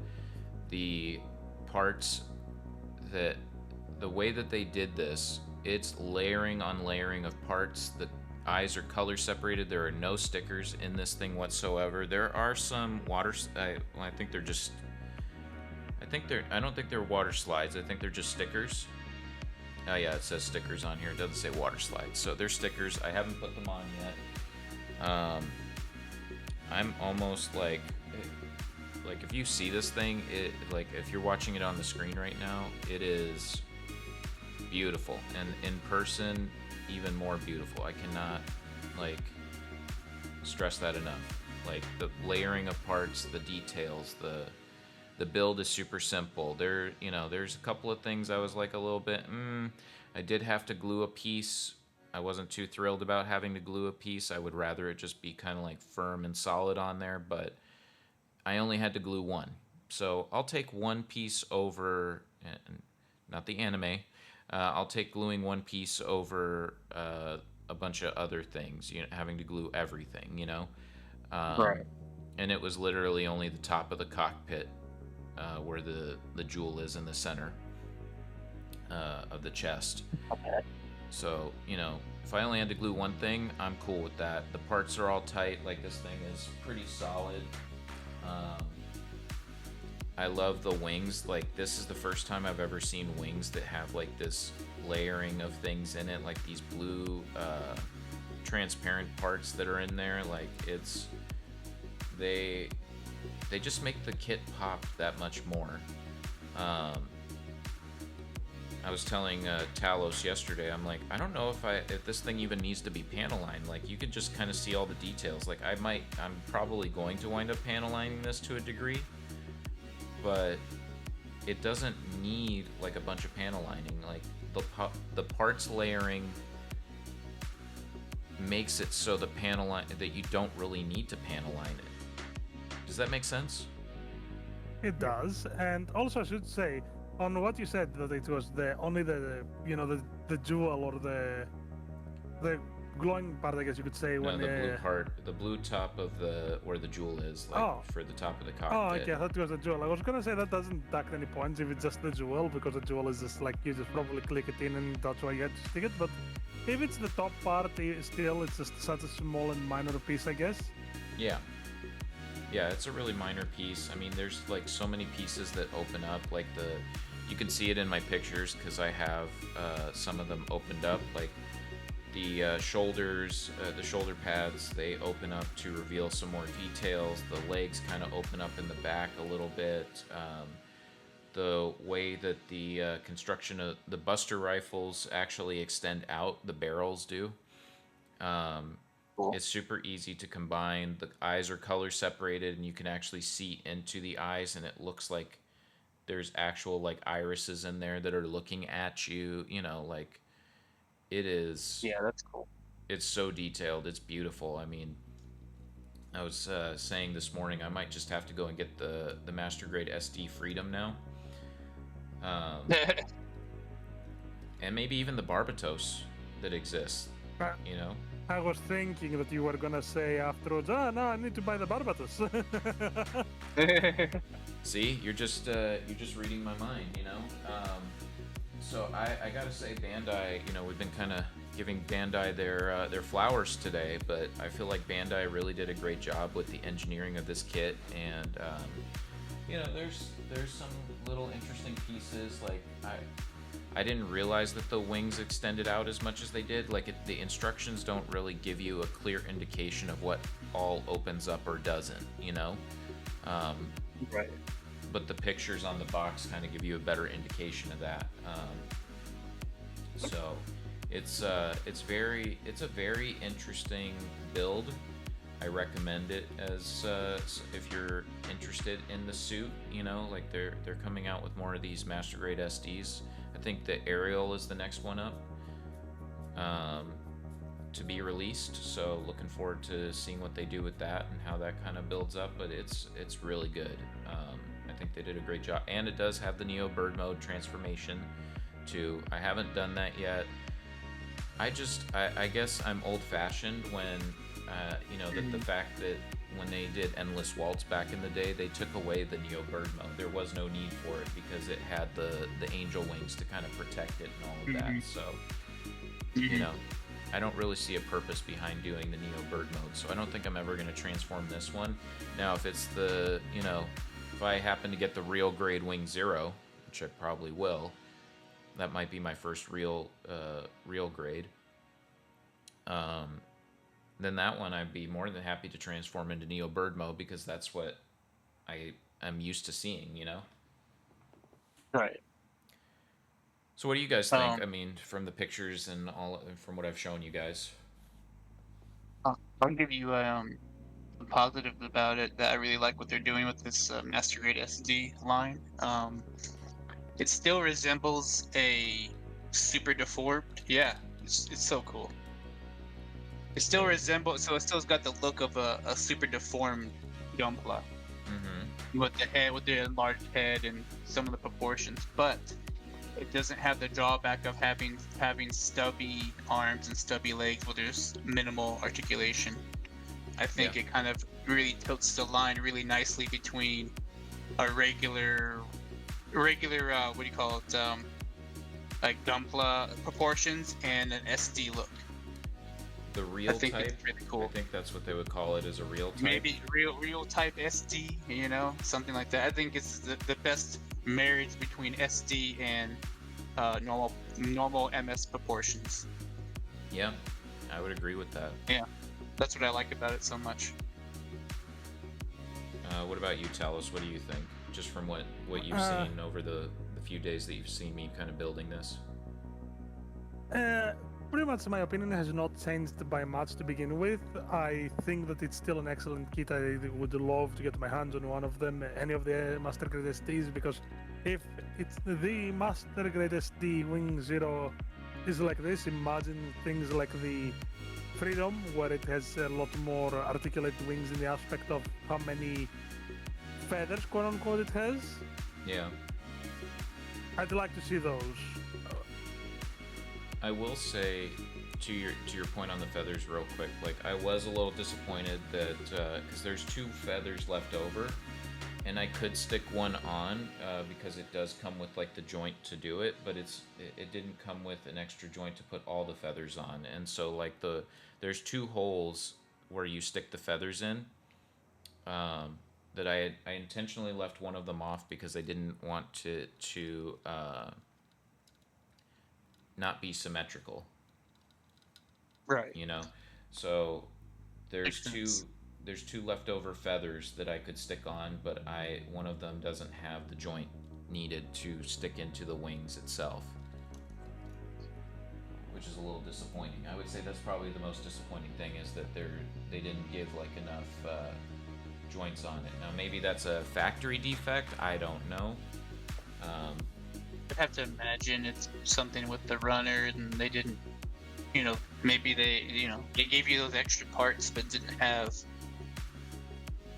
The parts that the way that they did this, it's layering on layering of parts. The eyes are color separated. There are no stickers in this thing whatsoever. There are some water. I think they're just. I don't think they're water slides. I think they're just stickers. Oh yeah, it says stickers on here. It doesn't say water slides. So they're stickers. I haven't put them on yet. I'm almost like if you see this thing, like if you're watching it on the screen right now, it is beautiful, and in person even more beautiful. I cannot like stress that enough. Like the layering of parts, the details, the build is super simple. There's a couple of things I was like a little bit I did have to glue a piece. I wasn't too thrilled about having to glue a piece. I would rather it just be kind of like firm and solid on there, but I only had to glue one. So I'll take one piece over, not the anime, I'll take gluing one piece over a bunch of other things, having to glue everything, Right. And it was literally only the top of the cockpit where the jewel is in the center of the chest. So, if I only had to glue one thing, I'm cool with that. The parts are all tight. Like, this thing is pretty solid. I love the wings. Like, this is the first time I've ever seen wings that have, like, this layering of things in it. Like, these blue, transparent parts that are in there. Like, they just make the kit pop that much more. I was telling Talos yesterday, I'm like, I don't know if this thing even needs to be panel lined. Like, you could just kind of see all the details. Like, I'm probably going to wind up panel lining this to a degree, but it doesn't need like a bunch of panel lining. Like, the parts layering makes it so the panel line that you don't really need to panel line it. Does that make sense? It does, and also I should say, on what you said, that it was only the jewel or the glowing part, I guess you could say. No, when the blue part, the blue top of where the jewel is, like for the top of the cockpit. Oh, okay, I thought it was the jewel. I was gonna say that doesn't deduct any points if it's just the jewel, because the jewel is just like you just probably click it in and that's why you have to stick it. But if it's the top part, still it's just such a small and minor piece, I guess. Yeah. Yeah, it's a really minor piece. I mean, there's like so many pieces that open up. Like you can see it in my pictures because I have some of them opened up. Like The shoulder pads, they open up to reveal some more details. The legs kind of open up in the back a little bit. The way that the construction of the Buster rifles actually extend out, the barrels do. Um, Cool. it's super easy to combine. The eyes are color separated, and you can actually see into the eyes, and it looks like there's actual like irises in there that are looking at you. Like it is. Yeah, that's cool. It's so detailed. It's beautiful. I mean, I was saying this morning I might just have to go and get the Master Grade SD Freedom now, um, and maybe even the Barbatos that exists. I, You know. I was thinking that you were gonna say afterwards, no, I need to buy the Barbatos. See, you're just reading my mind. So I gotta say, Bandai. We've been kind of giving Bandai their flowers today, but I feel like Bandai really did a great job with the engineering of this kit, and there's some little interesting pieces. Like I didn't realize that the wings extended out as much as they did. Like the instructions don't really give you a clear indication of what all opens up or doesn't. Um, Right. but the pictures on the box kind of give you a better indication of that. So it's a very interesting build. I recommend it as if you're interested in the suit. Like they're coming out with more of these Master Grade SDs. I think the Ariel is the next one up to be released. So looking forward to seeing what they do with that and how that kind of builds up. But it's really good. I think they did a great job, and it does have the Neo Bird Mode transformation too. I haven't done that yet. I guess I'm old-fashioned when the fact that when they did Endless Waltz back in the day, they took away the Neo Bird Mode. There was no need for it because it had the angel wings to kind of protect it and all of that. So I don't really see a purpose behind doing the Neo Bird Mode. So I don't think I'm ever going to transform this one. Now, if it's if I happen to get the real grade Wing Zero, which I probably will, that might be my first real grade. Then that one I'd be more than happy to transform into Neo Bird Mode because that's what I am used to seeing. Right. So what do you guys think? I mean, from the pictures and from what I've shown you guys. I'll give you some positives about it that I really like what they're doing with this Master Grade SD line. It still resembles a super deformed. Yeah, it's so cool. It still resembles, so it still's got the look of a super deformed Gunpla Mm-hmm. with the head, with the enlarged head and some of the proportions, but it doesn't have the drawback of having stubby arms and stubby legs where there's minimal articulation. I think it kind of really tilts the line really nicely between a regular what do you call it, like Gunpla proportions and an SD look. The real I think type. it's really cool. I think that's what they would call it, as a real type. Maybe real type SD, something like that. I think it's the best marriage between SD and normal MS proportions. Yeah, I would agree with that. Yeah, that's what I like about it so much. What about you, Talos? What do you think? Just from what you've seen over the few days that you've seen me kind of building this. Pretty much my opinion has not changed by much to begin with. I think that it's still an excellent kit. I would love to get my hands on one of them, any of the Master Grade SDs, because if it's the Master Grade SD Wing Zero is like this, imagine things like the Freedom, where it has a lot more articulate wings in the aspect of how many feathers, quote unquote, it has. Yeah. I'd like to see those. I will say, to your point on the feathers, real quick. Like, I was a little disappointed that because there's 2 feathers left over, and I could stick one on because it does come with like the joint to do it, but it didn't come with an extra joint to put all the feathers on, and so like there's 2 holes where you stick the feathers in. That I intentionally left one of them off because I didn't want to not be symmetrical. Right. you know. So there's Makes sense. two leftover feathers that I could stick on, but one of them doesn't have the joint needed to stick into the wings itself, which is a little disappointing. I would say that's probably the most disappointing thing is that they didn't give like enough joints on it. Now maybe that's a factory defect. I don't know. Um, I'd have to imagine it's something with the runner, and they didn't. Maybe they gave you those extra parts, but didn't have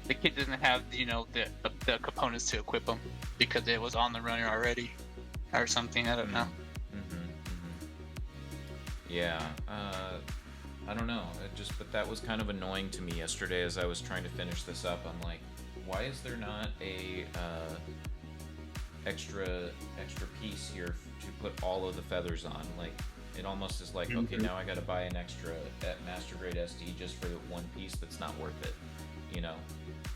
the kid didn't have the components to equip them because it was on the runner already, or something. I don't know. Yeah, I don't know. But that was kind of annoying to me yesterday as I was trying to finish this up. I'm like, why is there not a extra piece here to put all of the feathers on? Like, it almost is like, okay, now I got to buy an extra Master Grade SD just for the one piece that's not worth it, you know.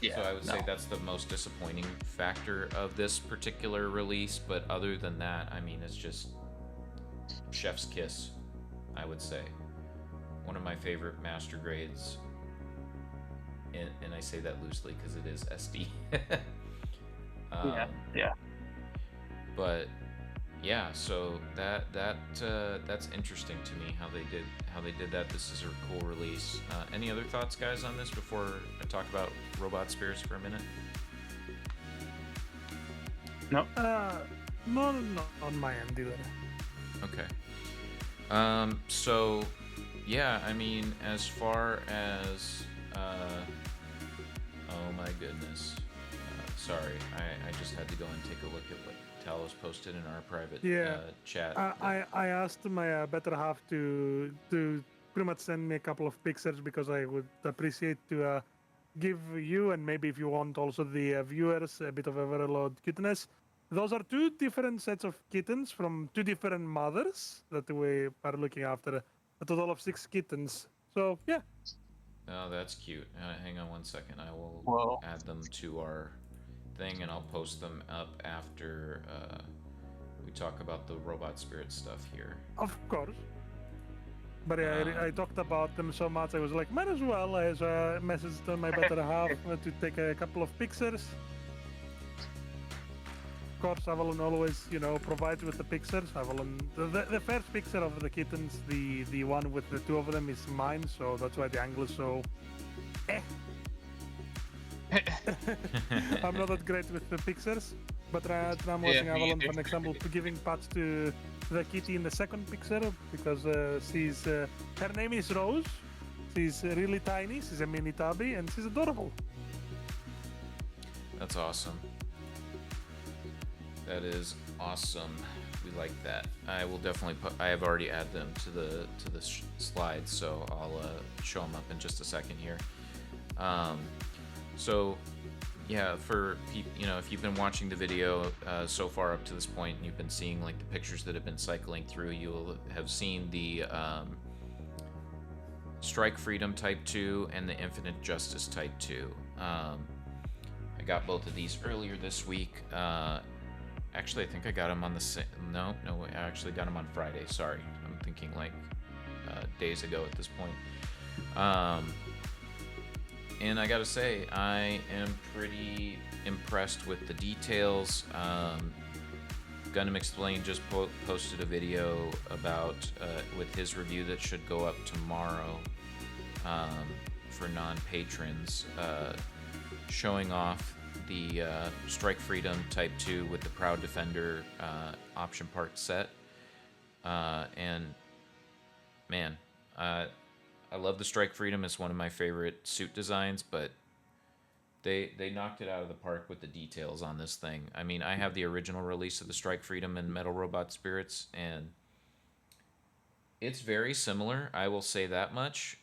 Yeah. So I would say that's the most disappointing factor of this particular release. But other than that, I mean, it's just chef's kiss, I would say. One of my favorite Master Grades, and I say that loosely because it is SD. Yeah. But yeah, so that's interesting to me how they did that. This is a cool release. Any other thoughts, guys, on this before I talk about Robot Spirits for a minute? No. No, not on my end either. Okay. So yeah, I mean, as far as oh my goodness, sorry, I just had to go and take a look at what Talos posted in our private chat. I asked my better half to pretty much send me a couple of pictures because I would appreciate to give you, and maybe if you want also the viewers, a bit of overload cuteness. Those are two different sets of kittens from two different mothers that we are looking after. A total of 6 kittens. So yeah. Oh, that's cute. Hang on one second. I will Whoa. add them to our thing, and I'll post them up after we talk about the Robot Spirit stuff here. Of course. But I talked about them so much, I was like, might as well. I messaged my better half to take a couple of pictures. Of course, Avalon always, provides with the pictures. Avalon, the first picture of the kittens, the one with the 2 of them, is mine, so that's why the angle is so. I'm not that great with the pictures, but I'm watching Avalon for an example, giving pats to the kitty in the second picture because she's her name is Rose. She's really tiny. She's a mini tabby, and she's adorable. That's awesome. That is awesome. We like that. I will definitely I have already added them to the slides, so I'll show them up in just a second here. So yeah, if you've been watching the video so far up to this point, and you've been seeing like the pictures that have been cycling through, you'll have seen the Strike Freedom Type 2 and the Infinite Justice Type 2. I got both of these earlier this week. Actually, I think I got them on the no, I actually got them on Friday. Sorry, I'm thinking like days ago at this point. And I gotta say, I am pretty impressed with the details. Gundam Explained just posted a video about with his review that should go up tomorrow for non-patrons, showing off the Strike Freedom Type 2 with the Proud Defender option part set. And man, I love the Strike Freedom. It's one of my favorite suit designs, but they knocked it out of the park with the details on this thing. I mean, I have the original release of the Strike Freedom and Metal Robot Spirits, and it's very similar. I will say that much.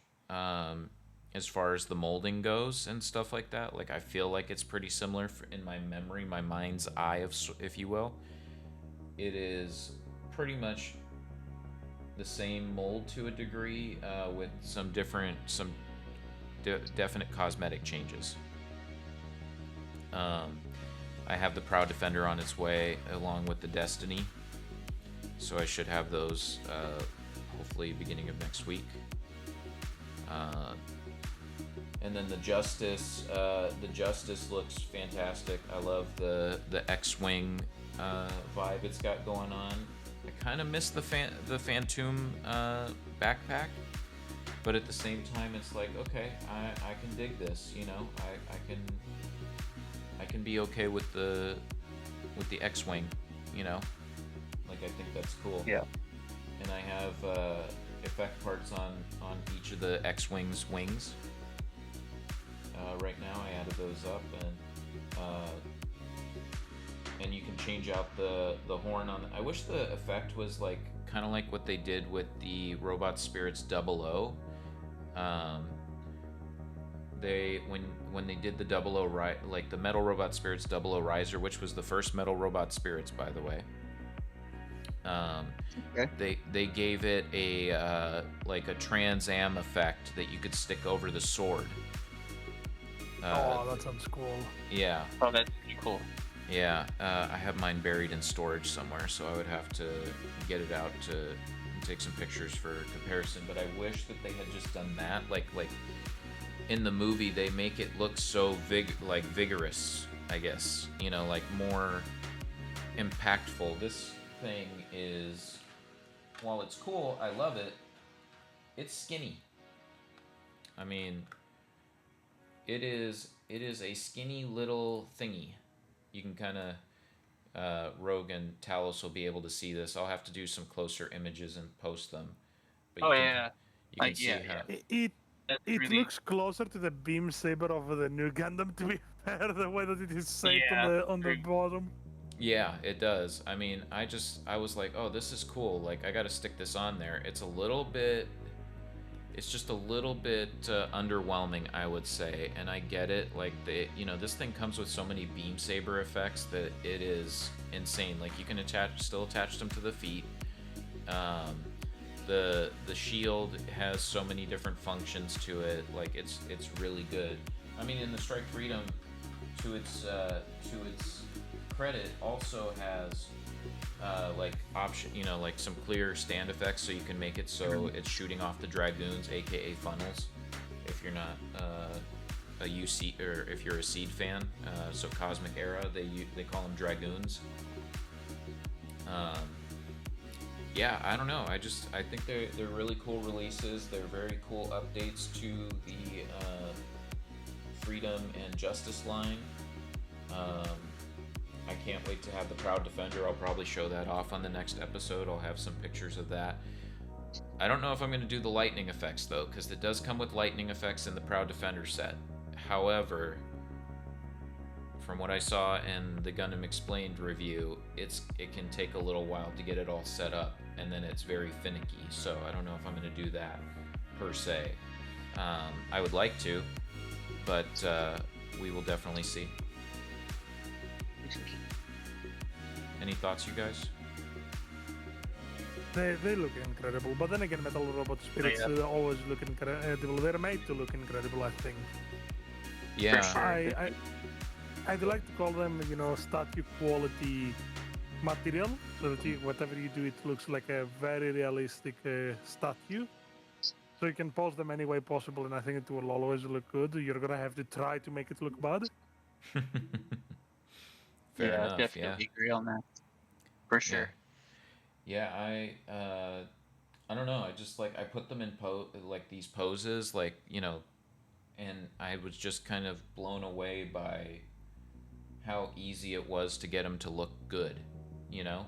As far as the molding goes and stuff like that, like I feel like it's pretty similar in my memory, my mind's eye, if you will. It is pretty much the same mold to a degree, with some definite cosmetic changes. I have the Proud Defender on its way, along with the Destiny, so I should have those hopefully beginning of next week. Uh, and then the Justice looks fantastic. I love the X-wing vibe it's got going on. I kind of miss the Phantom backpack, but at the same time, it's like, okay, I can dig this. You know, I can be okay with the X-wing. You know, like I think that's cool. Yeah. And I have effect parts on each of the X-wing's wings. Right now, I added those up, and you can change out the horn on. I wish the effect was like kind of like what they did with the Robot Spirits 00. They when they did the 00 like the Metal Robot Spirits 00 Riser, which was the first Metal Robot Spirits, by the way. Okay. They gave it a like a Trans Am effect that you could stick over the sword. Oh, that sounds cool. Yeah. Oh, that's pretty cool. Yeah, I have mine buried in storage somewhere, so I would have to get it out to take some pictures for comparison. But I wish that they had just done that. Like in the movie, they make it look so vigorous. I guess, you know, like more impactful. This thing is, while it's cool, I love it. It's skinny. I mean, it is a skinny little thingy. You can kind of, Rogue and Talos will be able to see this. I'll have to do some closer images and post them. But Oh, you can, yeah. you can Like, see yeah, how. It That's it really looks closer to the beam saber of the new Gundam, to be fair, the way that it is shaped Yeah, on the true. bottom. Yeah, it does. I mean, I was like, oh, this is cool. Like, I got to stick this on there. It's just a little bit underwhelming, I would say, and I get it. Like, this thing comes with so many beam saber effects that it is insane. Like, you can still attach them to the feet. The shield has so many different functions to it. Like, it's really good. I mean, in the Strike Freedom, to its credit, also has like option, like some clear stand effects, so you can make it so it's shooting off the dragoons, aka funnels. If you're not a UC, or if you're a Seed fan, so Cosmic Era, they call them dragoons. Yeah, I don't know. I think they're really cool releases. They're very cool updates to the Freedom and Justice line. I can't wait to have the Proud Defender. I'll probably show that off on the next episode. I'll have some pictures of that. I don't know if I'm going to do the lightning effects, though, because it does come with lightning effects in the Proud Defender set. However, from what I saw in the Gundam Explained review, it can take a little while to get it all set up, and then it's very finicky, so I don't know if I'm going to do that, per se. I would like to, but we will definitely see. Any thoughts, you guys? They look incredible, but then again, Metal Robot Spirits always look incredible. They're made to look incredible, I think. Yeah. Sure. I'd like to call them, statue quality material, so that whatever you do, it looks like a very realistic statue. So you can pose them any way possible, and I think it will always look good. You're gonna have to try to make it look bad. Fair enough, definitely agree on that. For sure. Yeah, I don't know. I just I put them in these poses, and I was just kind of blown away by how easy it was to get them to look good, Yeah.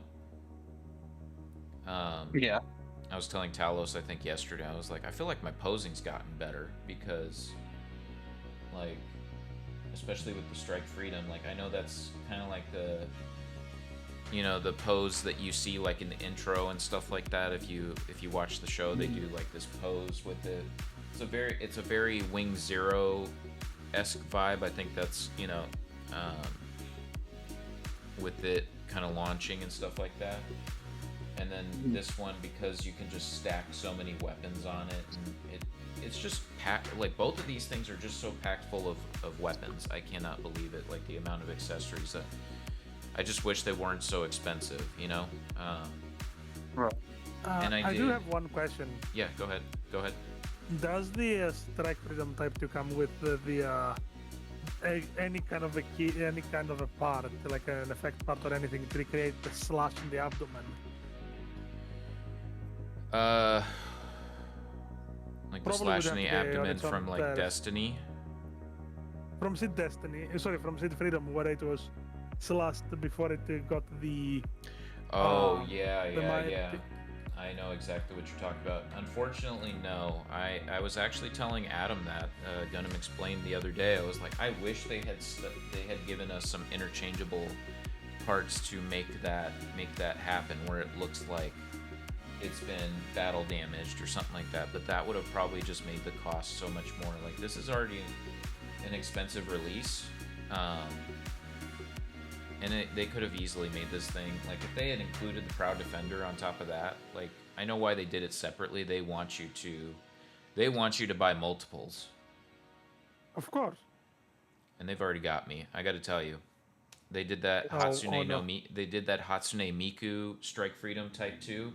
I was telling Talos, I think yesterday, I was like, I feel like my posing's gotten better because, especially with the Strike Freedom, I know that's kind of like the pose that you see in the intro and stuff like that. If you watch the show, they do this pose with it. It's a very Wing Zero-esque vibe. I think that's with it kind of launching and stuff like that. And then this one, because you can just stack so many weapons on it, and it's just packed. Both of these things are just so packed full of weapons. I cannot believe it. The amount of accessories that. I just wish they weren't so expensive, Right. And I do have one question. Yeah, go ahead. Does the Strike Freedom Type 2 come with any kind of a key, any kind of a part, like an effect part or anything, to recreate the slash in the abdomen? Like the Probably slash would in the have to be on abdomen its own from like terms. Destiny. From Sid Destiny, sorry, from Sid Freedom, where it was slashed before it got the. Oh the yeah. I know exactly what you're talking about. Unfortunately, no. I was actually telling Adam that Gunham explained the other day. I was like, I wish they had given us some interchangeable parts to make that happen, where it looks like it's been battle damaged or something like that. But that would have probably just made the cost so much more. Like, this is already an expensive release. And they could have easily made this thing, like, if they had included the Proud Defender on top of that, like, I know why they did it separately. They want you to buy multiples. Of course. And they've already got me. I got to tell you. They did that No. they did that Hatsune Miku Strike Freedom Type 2.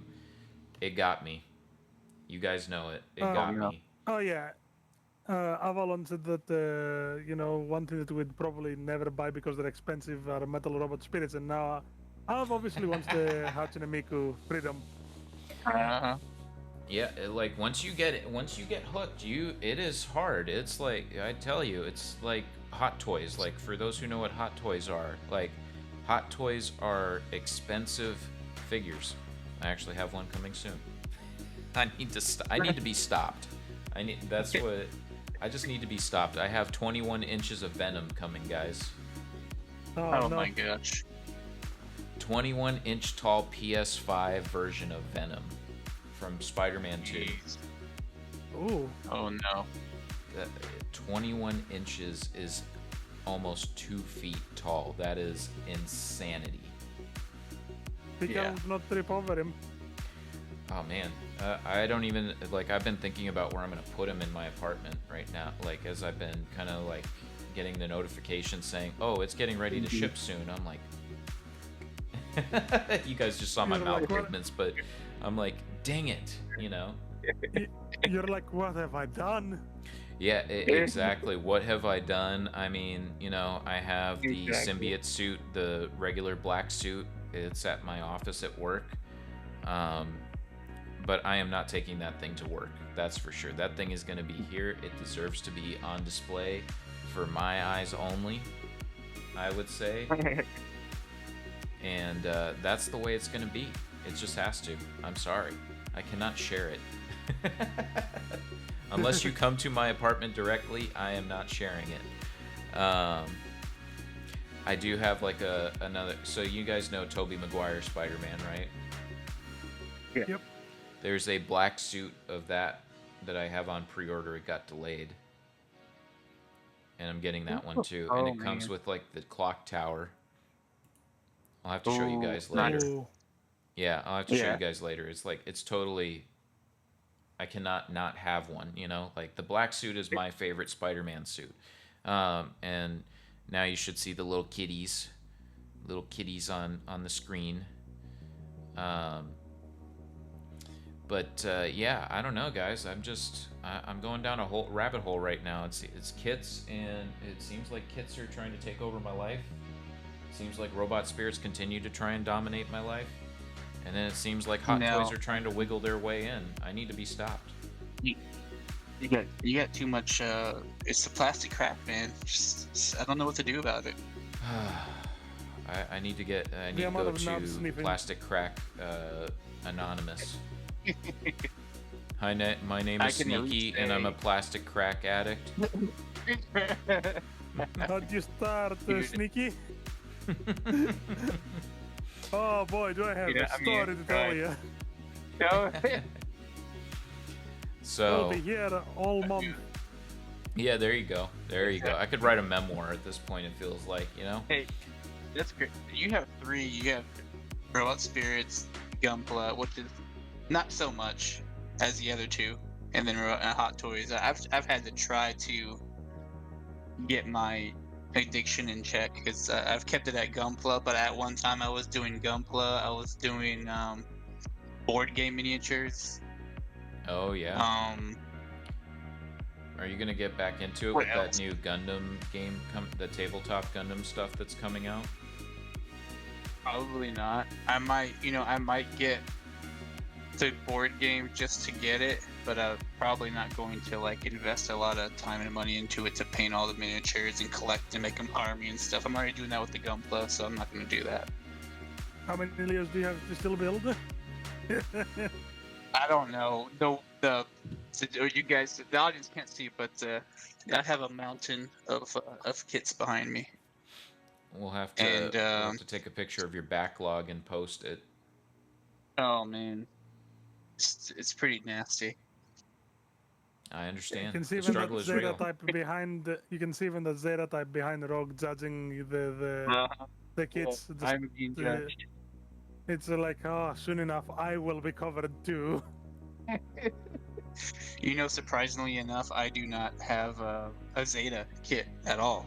It got me. You guys know it. It got no. me. Oh yeah. Avalon said that one thing that we'd probably never buy because they're expensive are metal robot spirits, and now Av obviously wants the Hatsune Miku Freedom. Uh-huh. Yeah, like once you get hooked, it is hard. It's like, I tell you, it's like Hot Toys. Like, for those who know what Hot Toys are, like, Hot Toys are expensive figures. I actually have one coming soon. I need to be stopped. I just need to be stopped. I have 21 inches of Venom coming, guys. Oh no. my gosh. 21 inch tall PS5 version of Venom from Spider-Man 2. Jeez. Ooh. Oh no. 21 inches is almost 2 feet tall. That is insanity. Be careful not trip over him. Oh man, I don't even, like, I've been thinking about where I'm gonna put him in my apartment right now, like, as I've been kind of like getting the notification saying, oh, it's getting ready to ship soon. I'm like, you guys just saw my You're mouth like, what? movements, but I'm like, dang it, you know? You're like, what have I done? Yeah, exactly. What have I done? I mean, I have the Exactly. symbiote suit, the regular black suit. It's at my office at work. But I am not taking that thing to work. That's for sure. That thing is going to be here. It deserves to be on display for my eyes only, I would say. And that's the way it's going to be. It just has to. I'm sorry. I cannot share it. Unless you come to my apartment directly, I am not sharing it. I do have like another. So you guys know Tobey Maguire Spider-Man, right? Yeah. Yep. There's a black suit of that I have on pre-order. It got delayed, and I'm getting that one too. And it comes with like the clock tower. I'll have to show you guys later. Ooh. Yeah, I'll have to show you guys later. It's like, it's totally, I cannot not have one, Like, the black suit is my favorite Spider-Man suit. And now you should see the little kitties on the screen. But yeah, I don't know, guys. I'm going down a whole rabbit hole right now. It's kits, and it seems like kits are trying to take over my life. Seems like robot spirits continue to try and dominate my life. And then it seems like Hot Toys are trying to wiggle their way in. I need to be stopped. You got too much. It's the plastic crap, man. Just, I don't know what to do about it. I need to go to Plastic Crack Anonymous. Hi, my name is Sneaky, and I'm a plastic crack addict. How'd you start, Sneaky? Oh boy, do I have a story to tell you. So I'll be here all month. Yeah, there you go. I could write a memoir at this point, it feels like, Hey, that's great. You have 3. You have Robot Spirits, Gunpla, which is not so much as the other 2, and then Hot Toys. I've had to try to get my addiction in check, because I've kept it at Gunpla, but at one time I was doing Gunpla, I was doing board game miniatures. Oh yeah. Are you gonna get back into it What with else? that new Gundam game, the tabletop Gundam stuff that's coming out? Probably not. I might get the board game just to get it, but I'm probably not going to like invest a lot of time and money into it to paint all the miniatures and collect and make them army and stuff. I'm already doing that with the Gunpla, so I'm not going to do that. How many Leos do you have to still build? I don't know. You guys, the audience can't see, but I have a mountain of kits behind me. We'll have And to take a picture of your backlog and post it. oh man, it's pretty nasty. I You understand. can see The even struggle that is Zeta real. type behind. You can see even the Zeta type behind Rogue judging Uh-huh. the kids. Just, I'm being judged. it's like, oh, soon enough I will be covered too. Surprisingly enough, I do not have a Zeta kit at all.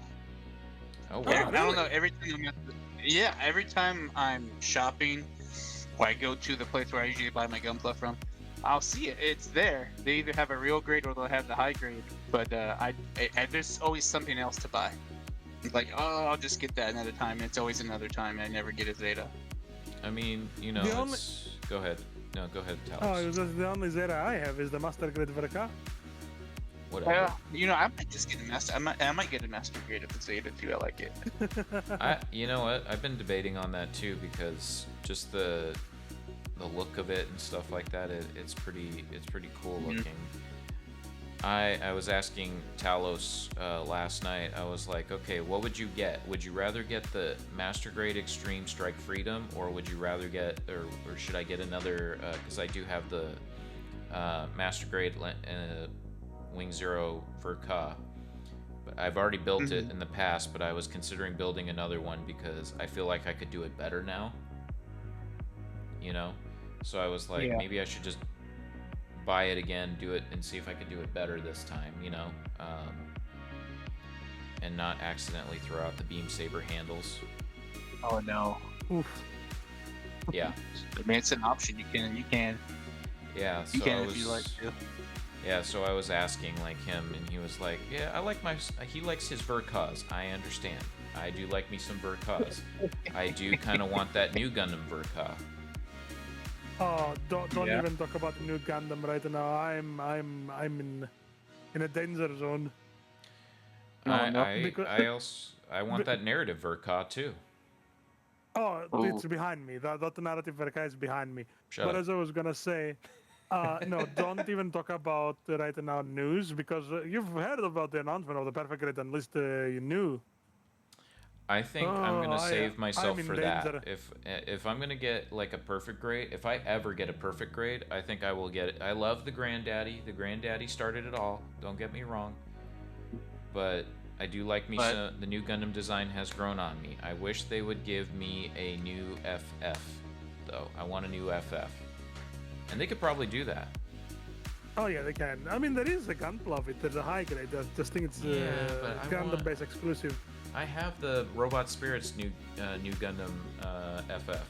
Oh Oh, wow. I don't know. Every time I'm shopping, or I go to the place where I usually buy my Gunpla from, I'll see it. It's there. They either have a real grade or they'll have the high grade. But there's always something else to buy. It's like, oh, I'll just get that another time. It's always another time. I never get a Zeta. I mean, The only- it's. Go ahead. No, go ahead, Oh, Talos. it was just the only Zeta I have is the Master Grade Verka. Whatever. I might just get a master. I might get a master grade of the Zeta too. I like it. You know what? I've been debating on that too because just the look of it and stuff like that, it's pretty cool Mhm. looking. I was asking Talos last night. I was like, okay, what would you get? Would you rather get the Master Grade Extreme Strike Freedom, or would you rather get, or should I get another? Because I do have the Master Grade Wing Zero for Ka. But I've already built it in the past, but I was considering building another one because I feel like I could do it better now. So I was like, Yeah. maybe I should just buy it again, do it, and see if I could do it better this time, and not accidentally throw out the beam saber handles. Oh no. Oof. Yeah, I mean, it's an option. You can. yeah. You So I can was, if you like to. yeah. So I was asking like him, and he was like, yeah, I like he likes his Verkas. I understand. I do like me some Verkas. I do kind of want that new Gundam Verka. Oh, don't Yeah. even talk about the new Gundam right now. I'm in a danger zone. Because- I want that narrative Verka too. Oh, Ooh. it's behind me. That narrative Verka is behind me. Shut But up. as I was gonna say, no, don't even talk about right now news because you've heard about the announcement of the Perfect Grade Unleashed. You knew. I think I'm gonna save myself I'm in for danger. that. If I'm gonna get like a perfect grade, if I ever get a perfect grade, I think I will get it. I love the Granddaddy. The Granddaddy started it all. Don't get me wrong. But I do like me some. The new Gundam design has grown on me. I wish they would give me a new FF, though. I want a new FF, and they could probably do that. Oh yeah, they can. I mean, there is a Gunpla of it. There's a high grade. I just think it's Yeah, but I Gundam want- base exclusive. I have the Robot Spirits new Gundam FF,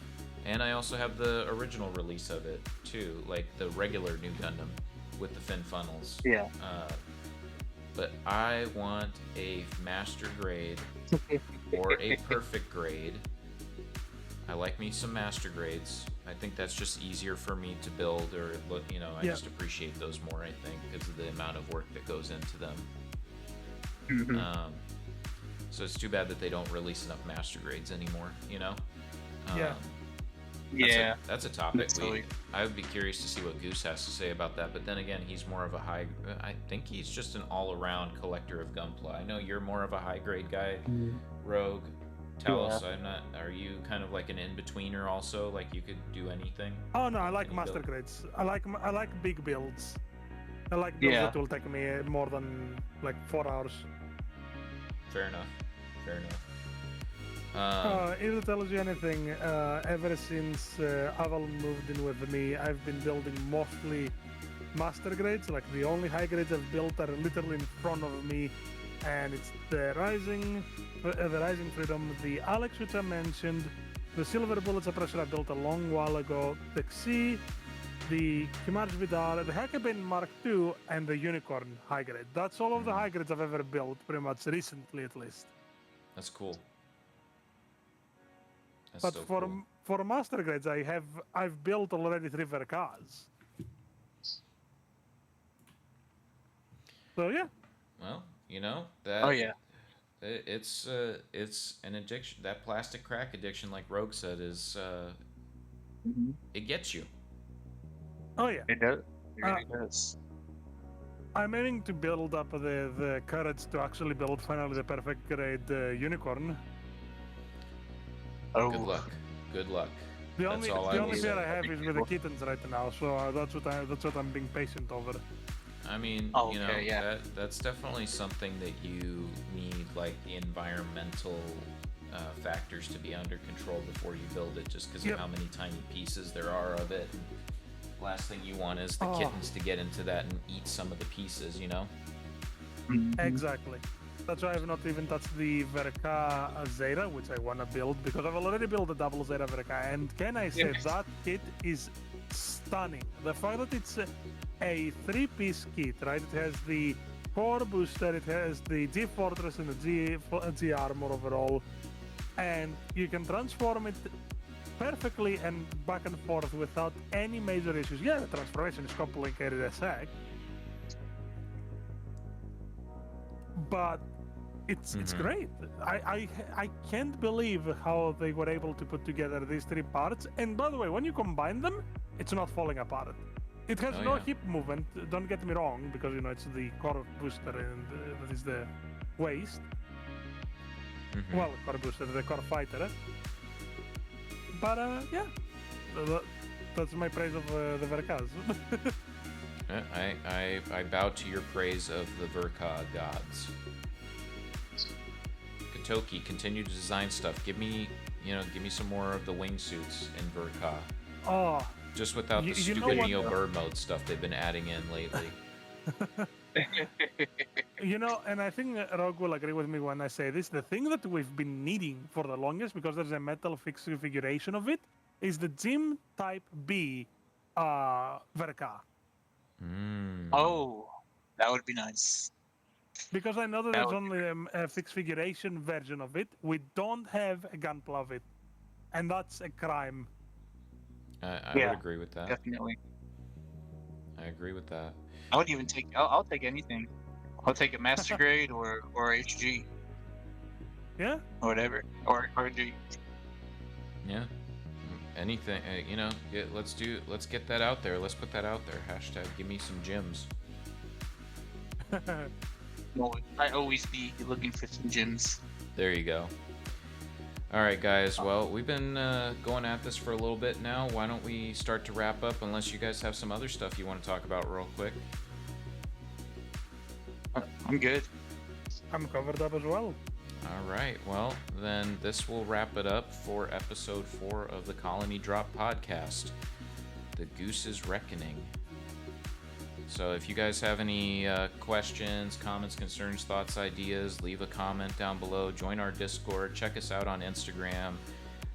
and I also have the original release of it too, like the regular new Gundam with the fin funnels. Yeah. But I want a master grade or a perfect grade. I like me some master grades. I think that's just easier for me to build, or look. I Yeah. just appreciate those more. I think because of the amount of work that goes into them. Mhm. So it's too bad that they don't release enough master grades anymore, Yeah. Yeah. That's a topic. Totally. I would be curious to see what Goose has to say about that. But then again, he's more of a high. I think he's just an all-around collector of Gunpla. I know you're more of a high-grade guy, Rogue. Talos, I'm not. Are you kind of like an in-betweener also? Like you could do anything? Oh no, I like Any master build? grades. I like big builds. I like builds Yeah. that will take me more than like 4 hours. Fair enough. If it tells you anything, ever since Aval moved in with me, I've been building mostly master grades. Like the only high grades I've built are literally in front of me, and it's the Rising Freedom, the Alex which I mentioned, the Silver Bullet Suppressor I built a long while ago, the Xi, the Kimarj Vidar, the Hackabin Mark II, and the Unicorn high grade. That's all of the high grades I've ever built, pretty much recently at least. That's cool. That's But so for cool. for master grades, I've built already 3 Verkas. So yeah. Well, you know that. Oh yeah. It's an addiction. That plastic crack addiction, like Rogue said, is it gets you. Oh yeah. It does. It really does. I'm aiming to build up the courage to actually build finally the perfect grade unicorn. Oh. Good luck. Good luck. The only will fear say. I have is with the kittens right now, so that's what I'm being patient over. I mean, Oh, you know, okay, yeah. that's definitely something that you need, like the environmental factors to be under control before you build it, just because Yep. of how many tiny pieces there are of it. And last thing you want is the Oh. kittens to get into that and eat some of the pieces, you know? Mhm. Exactly. That's why I've not even touched the Verka Zeta, which I want to build, because I've already built a double Zeta Verka, and can I say Yes. that kit is stunning. The fact that it's a 3-piece kit, right? It has the core booster, it has the G Fortress and the G Armor overall, and you can transform it perfectly and back and forth without any major issues. Yeah, the transformation is complicated as heck, but it's great. I can't believe how they were able to put together these 3 parts. And by the way, when you combine them, it's not falling apart. It has Oh, no yeah. hip movement. Don't get me wrong, because you know it's the core booster and that is the waist. Mhm. Well, core booster, the core fighter. But yeah, that's my praise of the Verkas. I bow to your praise of the Verka gods. Katoki, continue to design stuff. Give me some more of the wingsuits in Verka. Oh, Just without the You know stupid what, Neo though? Bird mode stuff they've been adding in lately. you know, and I think Rogue will agree with me when I say this. The thing that we've been needing for the longest, because there's a metal fixed configuration of it, is the Gym Type B Verka. Oh, that would be nice. Because I know that That there's would only a fixed configuration version of it. We don't have a gunpla of it, and that's a crime. I Yeah, would agree with that. definitely. I agree with that. I would even take. I'll take anything. I'll take a master grade or HG Yeah. or whatever or RG. Yeah. Anything, let's get that out there. Let's put that out there. Hashtag give me some gems. I always be looking for some gems. There you go. All right, guys. Well, we've been going at this for a little bit now. Why don't we start to wrap up? Unless you guys have some other stuff you want to talk about real quick. I'm good. I'm covered up as well. All right. Well, then this will wrap it up for episode 4 of the Colony Drop podcast, The Goose's Reckoning. So if you guys have any questions, comments, concerns, thoughts, ideas, leave a comment down below. Join our Discord. Check us out on Instagram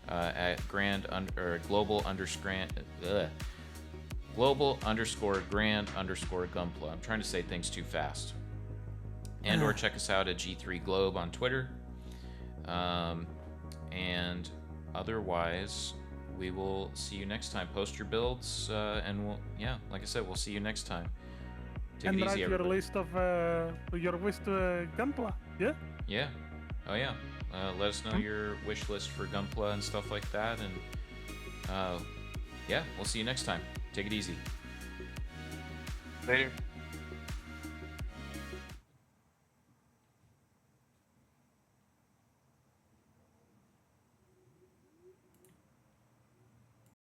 at global underscore grand underscore gunpla. I'm trying to say things too fast. And or check us out at G3 Globe on Twitter. And otherwise, we will see you next time. Post your builds, and like I said, we'll see you next time. Take And it write easy, your everybody. list of your wish to gunpla. Yeah. Yeah. Oh yeah. Let us know your wish list for gunpla and stuff like that, and yeah, we'll see you next time. Take it easy. Later.